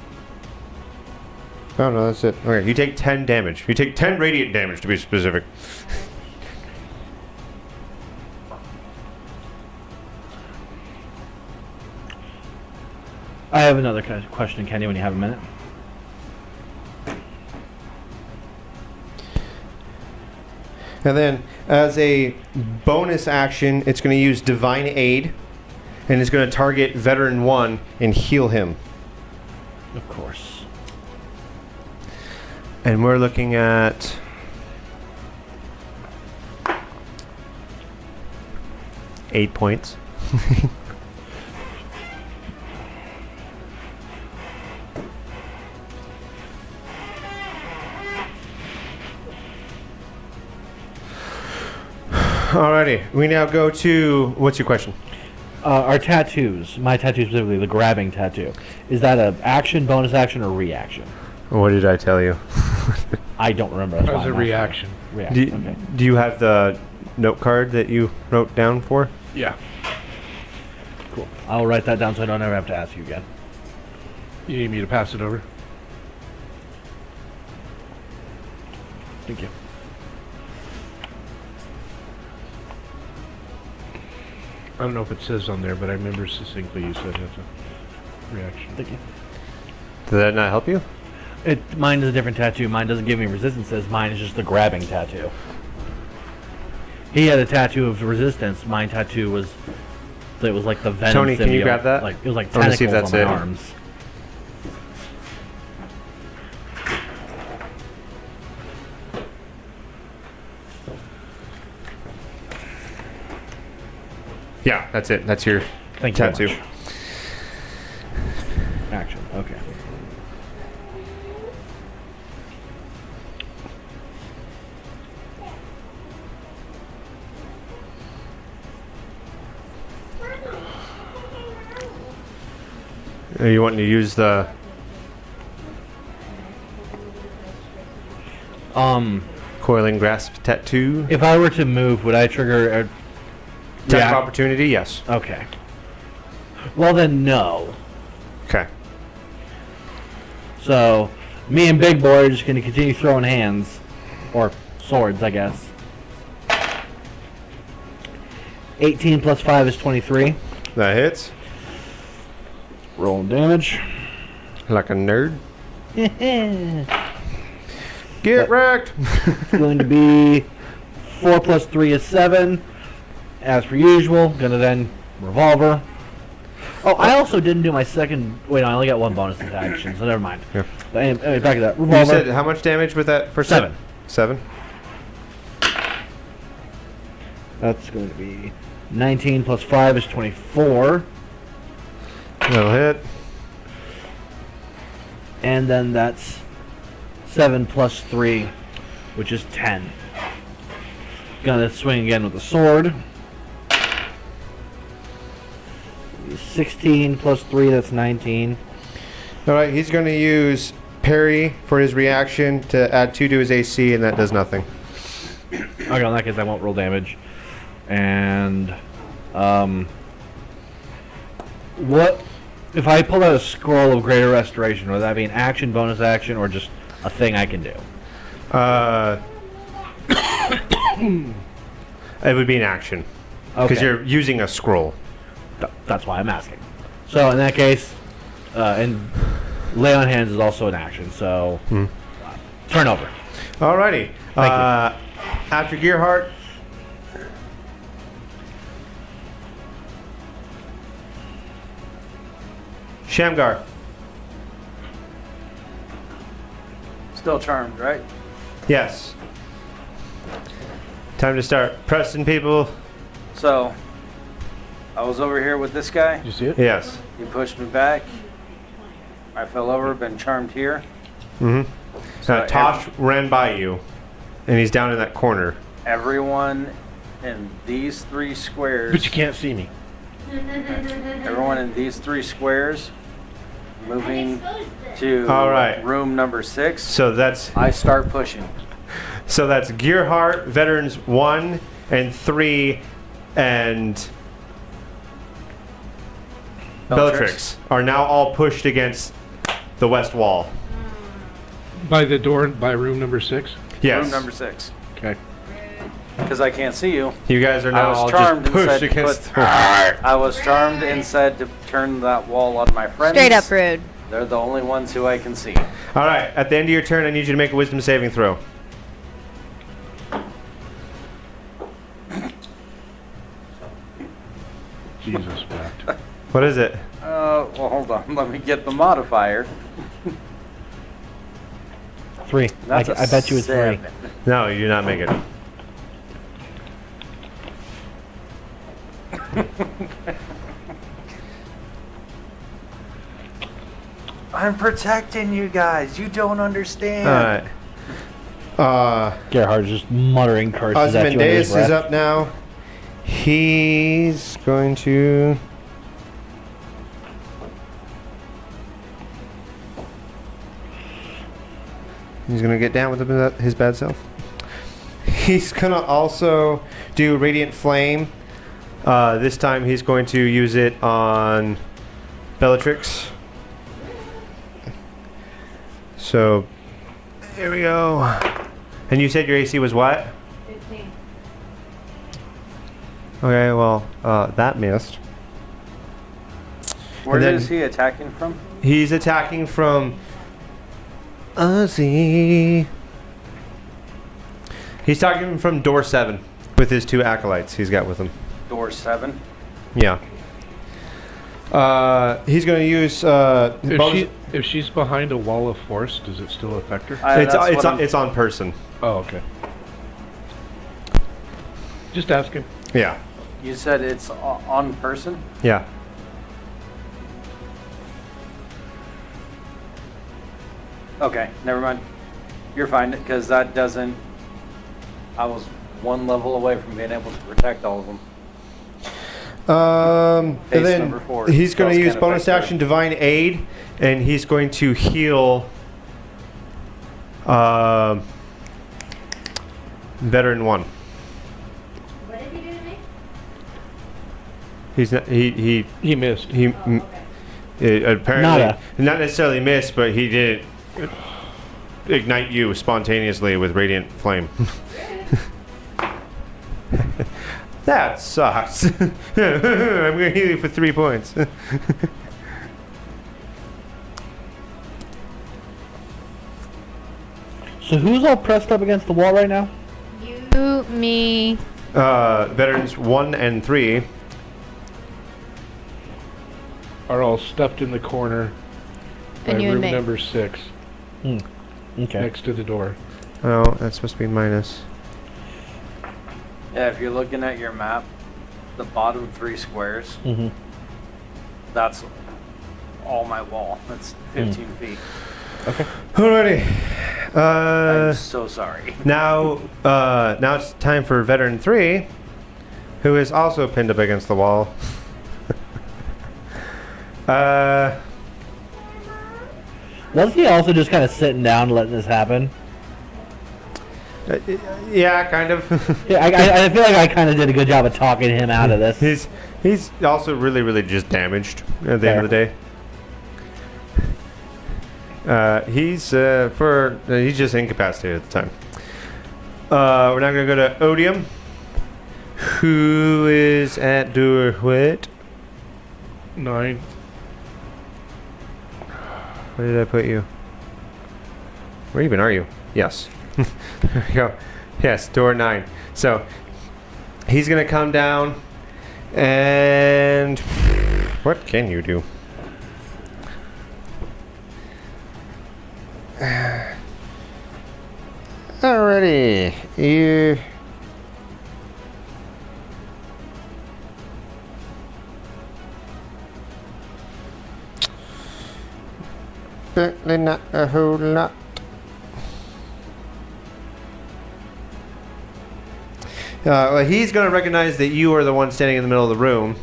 Oh no, that's it. Okay, you take 10 damage. You take 10 radiant damage to be specific. I have another question, Kenny, when you have a minute. And then, as a bonus action, it's going to use Divine Aid, and it's going to target Veteran 1 and heal him. Of course. And we're looking at 8 points. Alrighty, we now go to, what's your question? Our tattoos, my tattoo specifically, the grabbing tattoo, is that a action, bonus action, or reaction? What did I tell you? I don't remember. That was a reaction. Reaction, okay. Do you have the note card that you wrote down for? Yeah. Cool. I'll write that down so I don't ever have to ask you again. You need me to pass it over? Thank you. I don't know if it says on there, but I remember succinctly you said that's a reaction. Thank you. Did that not help you? Mine is a different tattoo. Mine doesn't give me resistances. Mine is just the grabbing tattoo. He had a tattoo of resistance. My tattoo was, it was like the venom. Tony, can you symbiote. grab that? Like it was like I wanna see tentacles if on that's my it. arms. Yeah, that's it. That's your Thank you very tattoo. much. Action. Okay. Are you wanting to use the coiling grasp tattoo? If I were to move, would I trigger a Attack react- of opportunity? Yes. Okay. Well then, no. Okay. So, me and Big Boy are just going to continue throwing hands. Or swords, I guess. 18 plus 5 is 23. That hits. Rolling damage. Like a nerd. It's Get wrecked. going to be 4 plus 3 is 7. As per usual. Gonna then revolver. Oh, I also didn't do my second. Wait, no, I only got one bonus action, so never mind. Yeah. But anyway, back to that. You Revolver. said how much damage with that for 7. 7? That's going to be 19 plus 5 is 24. That'll hit. And then that's 7 plus 3, which is 10. Gonna swing again with the sword. 16 plus 3, that's 19. Alright, he's going to use parry for his reaction to add 2 to his AC, and that does nothing. Okay, in that case, I won't roll damage. And, what if I pull out a scroll of greater restoration? Would that be an action, bonus action, or just a thing I can do? It would be an action. Because Okay. you're using a scroll. That's why I'm asking. So in that case, and lay on hands is also an action. So turn over. Alrighty. Thank you. After Gearhart, Shamgar. Still charmed, right? Yes. Time to start pressing people. So, I was over here with this guy. Did you see it? Yes. He pushed me back. I fell over, been charmed here. Mm-hmm. So Tosh ran by you, and he's down in that corner. Everyone in these 3 squares. But you can't see me. Everyone in these 3 squares moving to All right. room number 6. So that's I start pushing. Gearhart, Veterans 1 and 3, and Bellatrix are now all pushed against the west wall. By the door, by room number 6? Yes. Room number 6. Okay. Because I can't see you. You guys are I now was all charmed just and pushed said against. I was charmed and said to turn that wall on my friends. Straight up rude. They're the only ones who I can see. All right. At the end of your turn, I need you to make a wisdom saving throw. Jesus wept. What is it? Well, hold on. Let me get the modifier. 3. That's I bet you it's 3. 7. No, you do not make it. I'm protecting you guys. You don't understand. All right. Gerhard's just muttering curses at you under his Osmondeus breath. is up now. He's going to. He's going to get down with his bad self. He's going to also do Radiant Flame. This time he's going to use it on Bellatrix. So, here we go. And you said your AC was what? 15. Okay, well, that missed. Where And then- is he attacking from? He's attacking from Ozzy. He's attacking from door 7 with his 2 acolytes he's got with him. Door 7. Yeah. He's going to use. If she's behind a wall of force, does it still affect her? It's on person. Oh, okay. Just asking. Yeah. You said it's on person? Yeah. Okay, never mind. You're fine, because that doesn't... I was 1 level away from being able to protect all of them. And Base then number 4. he's going to Spells use can't bonus affect action Divine Aid, and he's going to heal Veteran 1. What did he do to me? He's not, he missed. apparently Nada. not necessarily missed, but he did ignite you spontaneously with Radiant Flame. That sucks. I'm going to heal you for 3 points. So who's all pressed up against the wall right now? You, me, Veterans 1 and 3. Are all stuffed in the corner by and you room and me. number 6, Okay. next to the door. Oh, that's supposed to be minus. Yeah, if you're looking at your map, the bottom 3 squares, that's all my wall. That's 15 feet. Okay. Alrighty. I'm so sorry. Now it's time for Veteran 3, who is also pinned up against the wall. Was he also just kind of sitting down and letting this happen? Yeah, kind of. Yeah, I feel like I kind of did a good job of talking him out of this. He's also really just damaged at the end of the day. He's just incapacitated at the time. We're now gonna go to Odium, who is at Dimwitts. 9. Where did I put you? Where even are you? Yes. There we go. Yes, door 9. So he's gonna come down, and what can you do? Alrighty, you. Certainly not a whole lot. Well, he's going to recognize that you are the one standing in the middle of the room.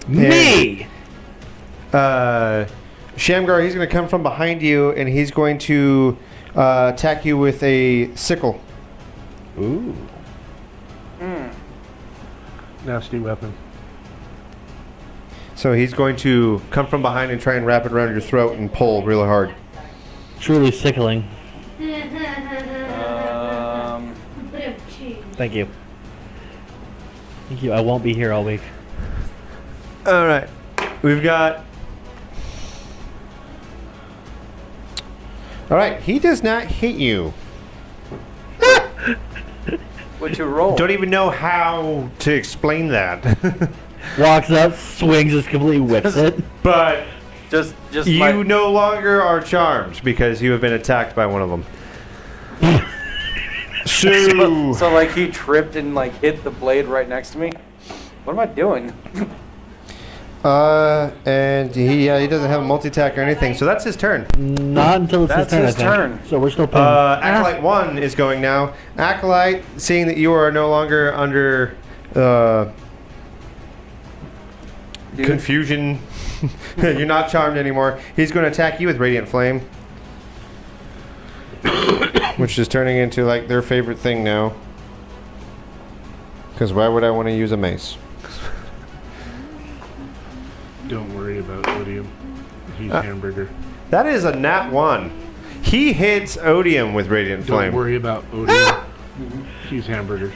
Me! Shamgar, he's going to come from behind you, and he's going to attack you with a sickle. Ooh. Nasty weapon. So he's going to come from behind and try and wrap it around your throat and pull really hard. Truly sickling. Thank you. Thank you. I won't be here all week. All right. We've got... All right. He does not hit you. What'd you roll? Don't even know how to explain that. Walks up, swings, just completely whips it. But just you no longer are charmed because you have been attacked by one of them. So like he tripped and like hit the blade right next to me. What am I doing? And he doesn't have a multi-attack or anything, so that's his turn. Not until it's That's his his turn. I turn. think. So we're still playing. Acolyte 1 is going now. Acolyte, seeing that you are no longer under confusion, you're not charmed anymore, he's going to attack you with Radiant Flame. Which is turning into like their favorite thing now. Because why would I want to use a mace? Don't worry about Odium. He's hamburger. That is a nat 1. He hits Odium with Radiant Flame. Don't worry about Odium. He's hamburger.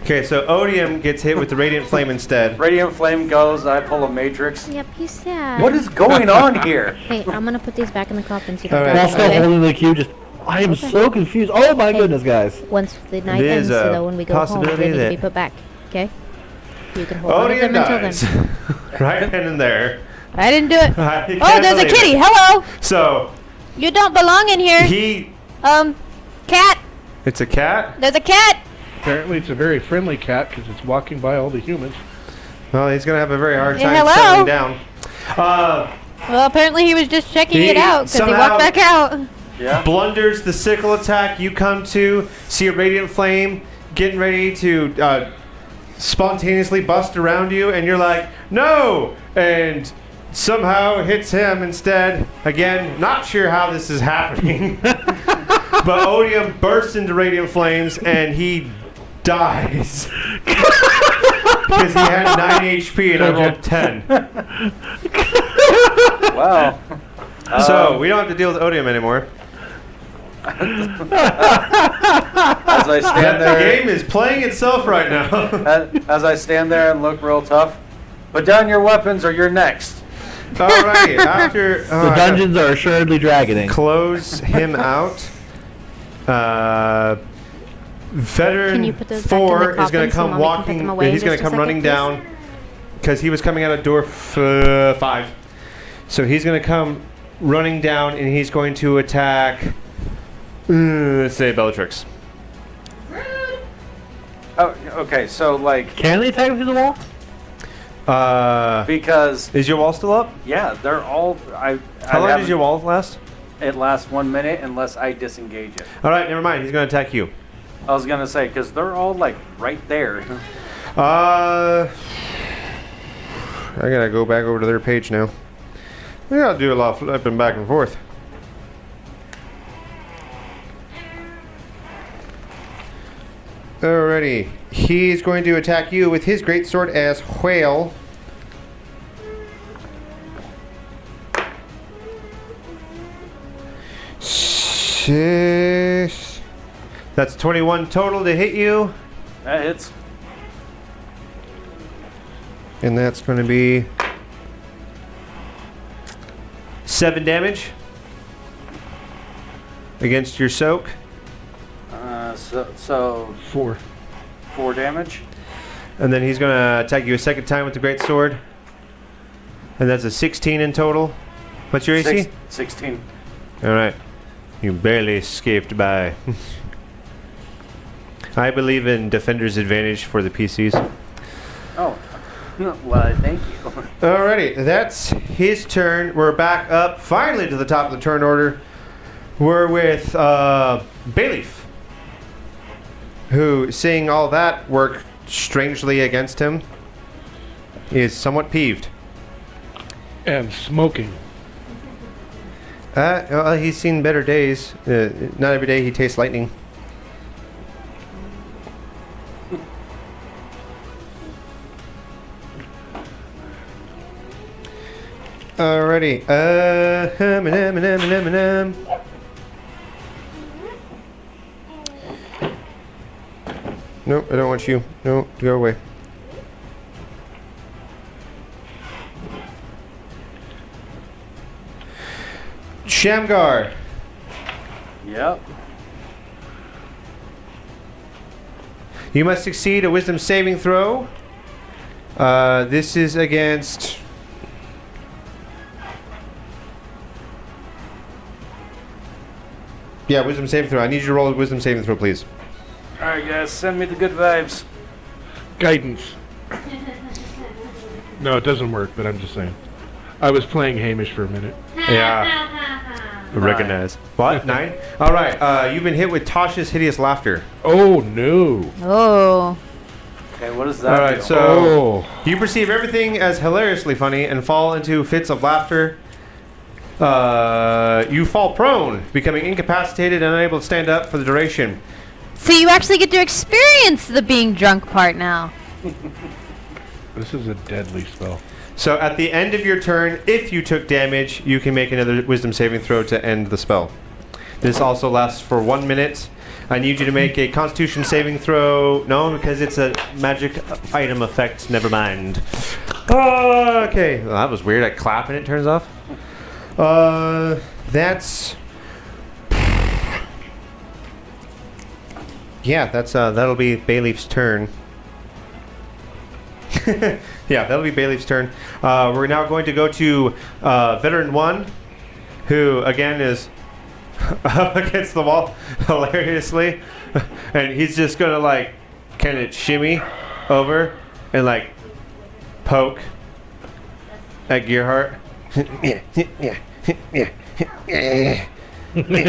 Okay, so Odium gets hit with the Radiant Flame instead. Radiant Flame goes, I pull a Matrix. Yep, he's sad. What is going on here? Hey, I'm gonna put these back in the coffin so you All don't right. die, While still okay? holding the cube, just I am so confused. Oh my goodness, guys! Once the night There's ends, so a that when we go home, possibility they need to that- be put back. Okay? You can hold on to Odium them until dies. then. Right then and there. I didn't do it. I Oh, can't there's a believe kitty. it. Hello. So, You don't belong in here. Cat. it's a cat? There's a cat. Apparently, it's a very friendly cat because it's walking by all the humans. Well, he's going to have a very hard Yeah, time hello? settling down. Well, apparently he was just checking He it out because he somehow- walked back out. Yeah. Blunders the sickle attack. You come to see a Radiant Flame getting ready to spontaneously bust around you, and you're like, no! And somehow hits him instead. Again, not sure how this is happening. But Odium bursts into Radiant Flames, and he dies. Because he had 9 HP and I rolled 10. Wow. So, we don't have to deal with Odium anymore. As I stand The there, game is playing itself right now. as I stand there and look real tough, put down your weapons or you're next. Alright, after... The dungeons are assuredly dragging. Close him out. Can Veteran you put those back in the 4 is coffin going to so come Mommy can put walking. them away He's going to just a come running second, down because he was coming out of door 5. So he's going to come running down and he's going to attack. Let's say Bellatrix. Oh, okay. So like, Can they attack through the wall? because Is your wall still up? yeah, they're all. How long does your wall last? It lasts 1 minute unless I disengage it. All right, never mind. He's going to attack you. I was gonna say because they're all like right there. I gotta go back over to their page now. We gotta do a lot of flipping back and forth. Alrighty. He's going to attack you with his great sword as Whale. Six. That's 21 total to hit you. That hits. And that's going to be 7 damage against your soak. So 4. 4 damage. And then he's going to attack you a second time with the great sword. And that's a 16 in total. What's your AC? 16. All right. You barely escaped by. I believe in defender's advantage for the PCs. Oh, well, thank you. Alrighty, that's his turn. We're back up finally to the top of the turn order. We're with Bayleaf, who, seeing all that work strangely against him, is somewhat peeved. And smoking. Well, he's seen better days. Not every day he tastes lightning. Alrighty. Nope, I don't want you. No, go away. Shamgar. Yep. You must succeed a wisdom saving throw. This is against... Yeah, wisdom saving throw. I need you to roll a wisdom saving throw, please. Alright, guys, send me the good vibes. Guidance. No, it doesn't work, but I'm just saying. I was playing Hamish for a minute. Yeah. Recognize. What? 9? Alright, you've been hit with Tasha's hideous laughter. Oh, no. Oh. Okay, what does that Alright, do? so you perceive everything as hilariously funny and fall into fits of laughter. You fall prone, becoming incapacitated and unable to stand up for the duration. So you actually get to experience the being drunk part now. This is a deadly spell. So at the end of your turn, if you took damage, you can make another wisdom saving throw to end the spell. This also lasts for 1 minute. I need you to make a constitution saving throw. No, because it's a magic item effect. Never mind. Okay. Well, that was weird. I clap and it turns off. That's... Yeah, that'll be Bayleaf's turn. Yeah, that'll be Bayleaf's turn. We're now going to go to Veteran 1, who, again, is up against the wall hilariously. And he's just going to, like, kind of shimmy over and, like, poke at Gearhart. It's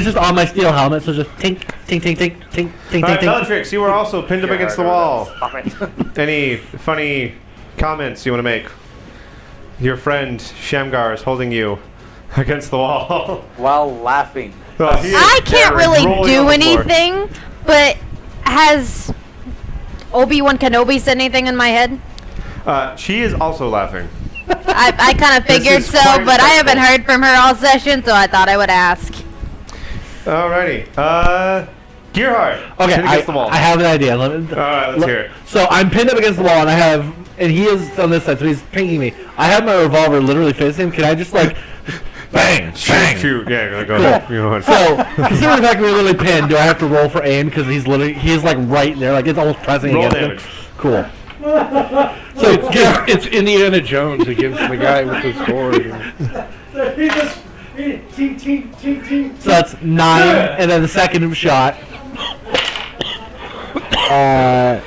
just on my steel helmet, so just tink, tink, tink, tink, tink, tink, Alright, tink, tink. Bellatrix, you were also pinned up against the wall. Any funny comments you want to make? Your friend Shamgar is holding you against the wall. While laughing. Well, he is I can't really rolling do on the floor. anything, but has Obi-Wan Kenobi said anything in my head? She is also laughing. I kind of figured is so, quite but I haven't respectful. heard from her all session, so I thought I would ask. Alrighty. Gearhart. Okay, pinned against the wall. I have an idea. Alright, let's hear it. So I'm pinned up against the wall, and he is on this side, so he's pinking me. I have my revolver literally facing him. Can I just like bang, bang? Shoot. Yeah, go Cool. ahead. You know what? So, considering the fact that we're literally pinned, do I have to roll for aim because he's like right there, like it's almost pressing Roll against damage. him? Cool. So it's Indiana Jones against the guy with the sword. He just tink, tink, tink, tink. So that's 9, and then the second shot. 10.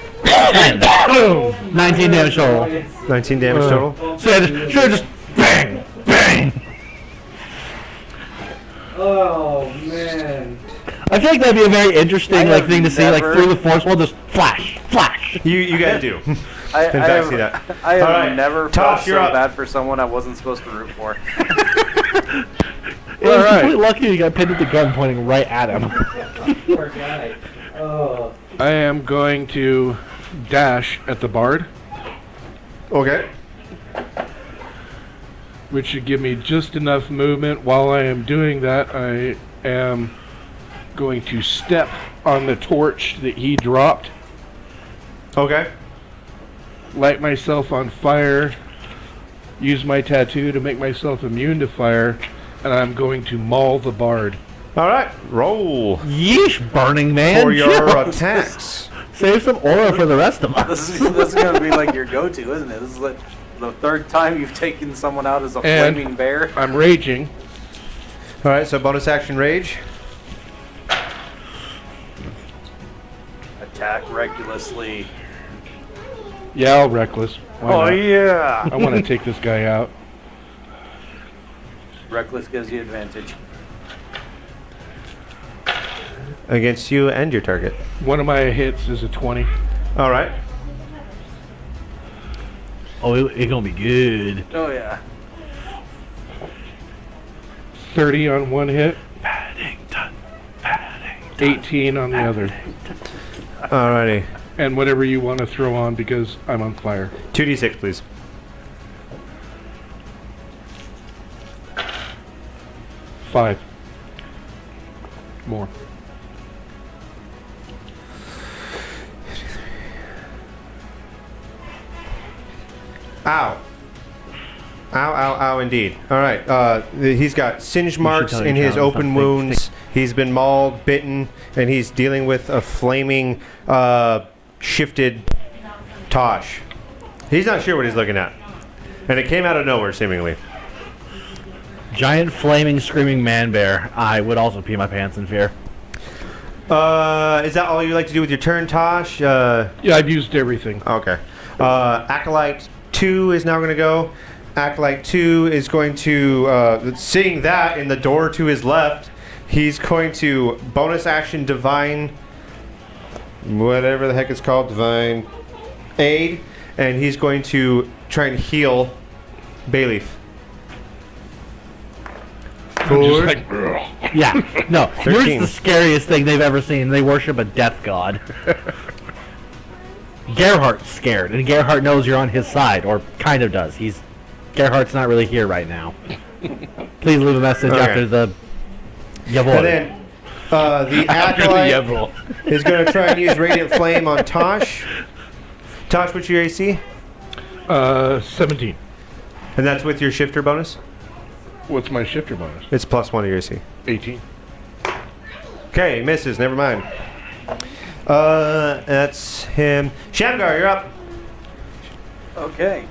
19 damage total. 19 damage total. So I should just bang, bang. Oh man. I feel like that'd be a very interesting I have thing to see, like never- through the force wall, just flash, flash. You guys do. I In fact, see that. I have All right, never Tosh, felt you're so up. bad for someone I wasn't supposed to root for. It was completely lucky you got pinned with the gun pointing right at him. Poor guy. Oh. I am going to dash at the bard, Okay. which should give me just enough movement. While I am doing that, I am going to step on the torch that he dropped, Okay. light myself on fire, use my tattoo to make myself immune to fire, and I'm going to maul the bard. All right. Roll Yeesh, Burning Man. for your chill. attacks. Save some aura for the rest of us. This is going to be like your go-to, isn't it? This is like the third time you've taken someone out as a And- flaming bear. I'm raging. All right. So bonus action rage. Attack recklessly. Yeah, I'll reckless. Why Oh not? yeah! I want to take this guy out. Reckless gives you advantage. Against you and your target. One of my hits is a 20. All right. Oh, it's gonna be good. Oh yeah. 30 on one hit, Paddington. 18 on the other. Alrighty. And whatever you want to throw on because I'm on fire. 2d6, please. Five. More. Ow. Ow, ow, ow, indeed. All right. He's got singe marks tell in your his child open not to wounds. He's been mauled, bitten, and he's dealing with a flaming, shifted Tosh. He's not sure what he's looking at. And it came out of nowhere, seemingly. Giant flaming screaming man bear. I would also pee my pants in fear. Is that all you like to do with your turn, Tosh? Yeah, I've used everything. Okay. Acolyte 2 is now going to go. Acolyte 2 is going to, seeing that in the door to his left, he's going to bonus action divine, whatever the heck it's called, divine aid, and he's going to try and heal Bayleaf. I'm just like, Yeah, no, yours 13. is the scariest thing they've ever seen. They worship a death god. Gerhardt's scared, and Gerhardt knows you're on his side, or kind of does. Gerhardt's not really here right now. Please leave a message Okay. after the Yavor. And then the Acolyte is going to try and use Radiant Flame on Tosh. Tosh, what's your AC? 17. And that's with your shifter bonus? What's my shifter bonus? It's +1 to your AC. 18. Okay, misses. Never mind. That's him. Shamgar, you're up. Okay.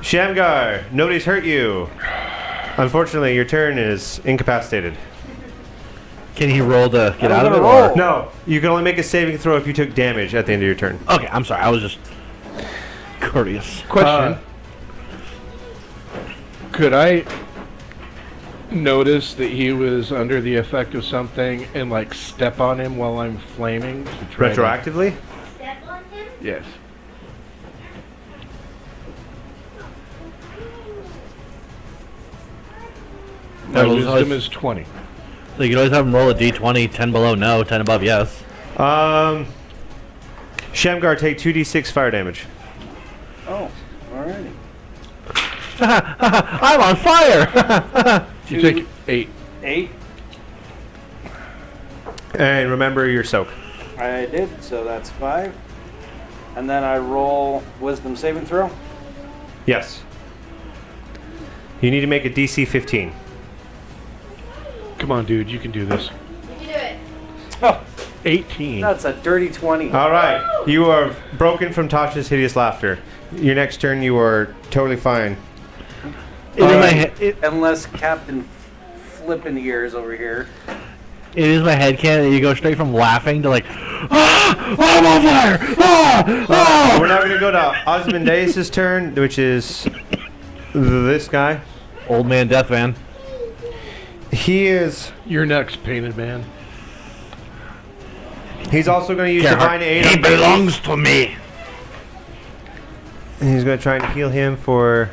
Shamgar, nobody's hurt you. Unfortunately, your turn is incapacitated. Can he roll to get out of it? gonna Or? roll. No, you can only make a saving throw if you took damage at the end of your turn. Okay, I'm sorry. I was just courteous. Question. Could I notice that he was under the effect of something and like step on him while I'm flaming? To try to- Retroactively? Step on him? Yes. My That was wisdom always- is 20. So you can always have him roll a d20, 10 below no, 10 above yes. Shamgar, take 2d6 fire damage. Oh, alrighty. I'm on fire! You take 8. 8. And remember your soak. I did, so that's 5. And then I roll wisdom saving throw. Yes. You need to make a DC 15. Come on, dude, you can do this. You do it. Oh, 18. that's a dirty 20. All right. You are broken from Tasha's hideous laughter. Your next turn, you are totally fine. In my Alright. head, Unless Captain Flippin' Ears over here. It is my headcanon that you go straight from laughing to like, ah, I'm on fire! Ah, ah. We're now going to go to Osmondeus' turn, which is this guy. Old man, death man. He is. You're next, painted man. He's also going to use Divine Aid. He belongs to me. And he's going to try and heal him for.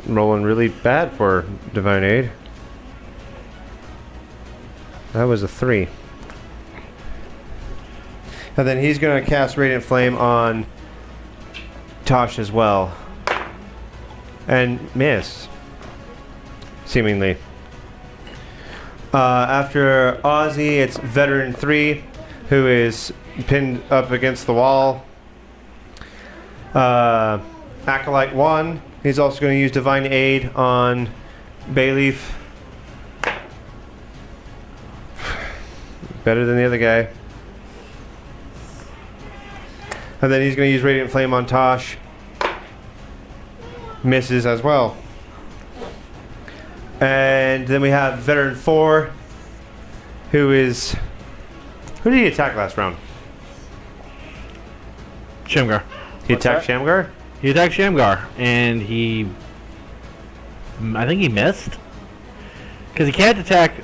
Rolling really bad for Divine Aid. That was a 3. And then he's going to cast Radiant Flame on Tosh as well. And miss. Seemingly. After Ozzy, it's Veteran 3, who is pinned up against the wall. Acolyte 1, he's also going to use Divine Aid on Bayleaf. Better than the other guy. And then he's going to use Radiant Flame on Tosh. Misses as well. And then we have Veteran 4, who is... Who did he attack last round? Shamgar. He attacked Shamgar? He attacked Shamgar, and I think he missed. Because he can't attack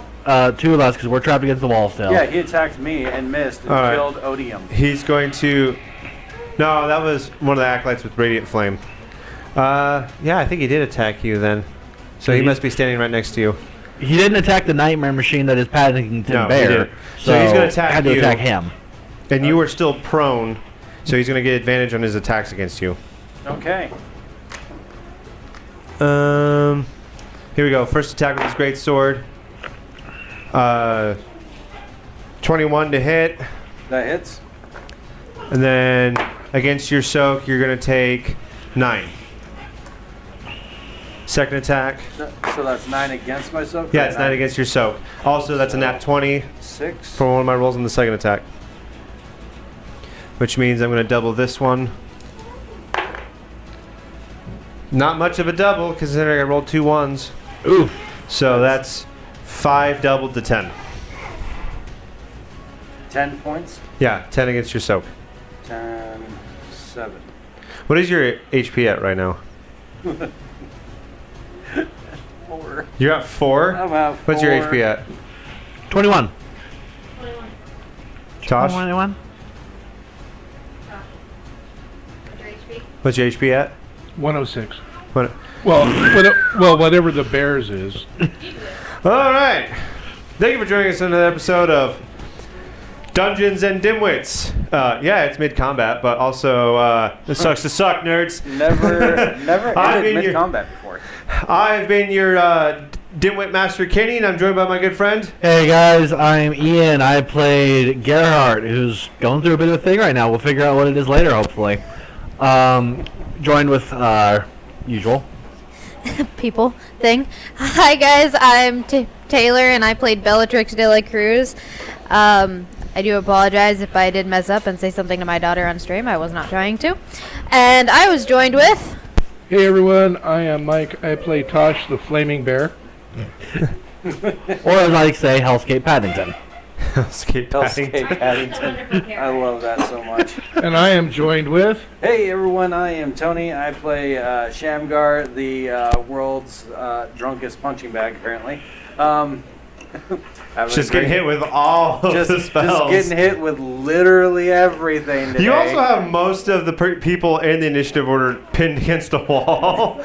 two of us because we're trapped against the wall still. Yeah, he attacked me and missed and killed Odium. He's going to... No, that was one of the acolytes with Radiant Flame. Yeah, I think he did attack you then. So he must be standing right next to you. He didn't attack the Nightmare Machine that is Paddington No, he Bear. didn't. So he's going to attack had you. to attack him. And you were still prone, so he's going to get advantage on his attacks against you. Okay. Here we go. First attack with his great sword. 21 to hit. That hits. And then against your soak, you're going to take 9. Second attack. So that's 9 against myself? Yeah, it's 9 against your soak. Also, that's a nat 20 6. for one of my rolls on the second attack. Which means I'm going to double this one. Not much of a double, because then I rolled 2 1s. Ooh. So that's 5 doubled to 10. 10 points? Yeah, 10 against your soak. 10, 7. What is your HP at right now? 4. You're at 4? I'm at 4. What's your HP at? 21. 21. Tosh? 21. What's your HP? What's your HP at? 106. What? Well, whatever the bears is. All right. Thank you for joining us on another episode of Dungeons and Dimwitts. Yeah, it's mid-combat, but also it sucks to suck, nerds. Never I've ended been mid-combat before. I've been your Dimwit Master Kenny, and I'm joined by my good friend. Hey guys, I'm Ian. I played Gerhardt, who's going through a bit of a thing right now. We'll figure out what it is later, hopefully. Joined with usual people thing. Hi guys, I'm Taylor and I played Bellatrix de la Cruz. I do apologize if I did mess up and say something to my daughter on stream. I was not trying to. And I was joined with... Hey everyone, I am Mike. I play Tosh the Flaming Bear. or as I like to say, Hellscape Paddington. Hellscape Hellscape Paddington. Wonderful I love that so much. And I am joined with... Hey everyone, I am Tony. I play Shamgar, the world's drunkest punching bag, apparently. Just getting hit with all of the spells. Just getting hit with literally everything today. You also have most of the people in the initiative order pinned against the wall.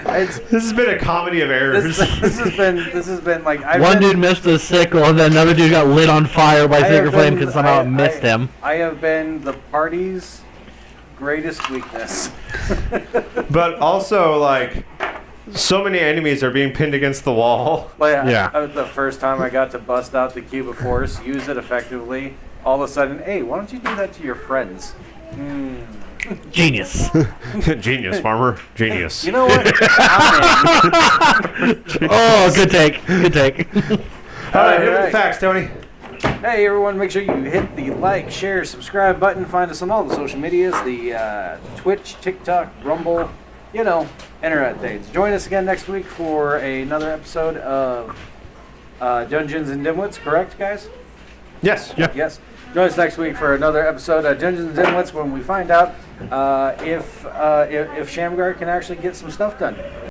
This has been a comedy of errors. This has been like one dude missed a sickle, and then another dude got lit on fire by Sacred Flame because somehow it missed him. I have been the party's greatest weakness. But also, like, so many enemies are being pinned against the wall. Yeah. The first time I got to bust out the Cube of Force, use it effectively, all of a sudden, hey, why don't you do that to your friends? Genius. Genius, farmer. Genius. You know what? Oh, good take. Good take. All right, hit with the facts, Tony. Hey everyone, make sure you hit the like, share, subscribe button. Find us on all the social medias, the Twitch, TikTok, Rumble, internet things. Join us again next week for another episode of Dungeons and Dimwitts, correct, guys? Yes. Yeah. Yes. Join us next week for another episode of Dungeons and Dimwitts when we find out if Shamgar can actually get some stuff done.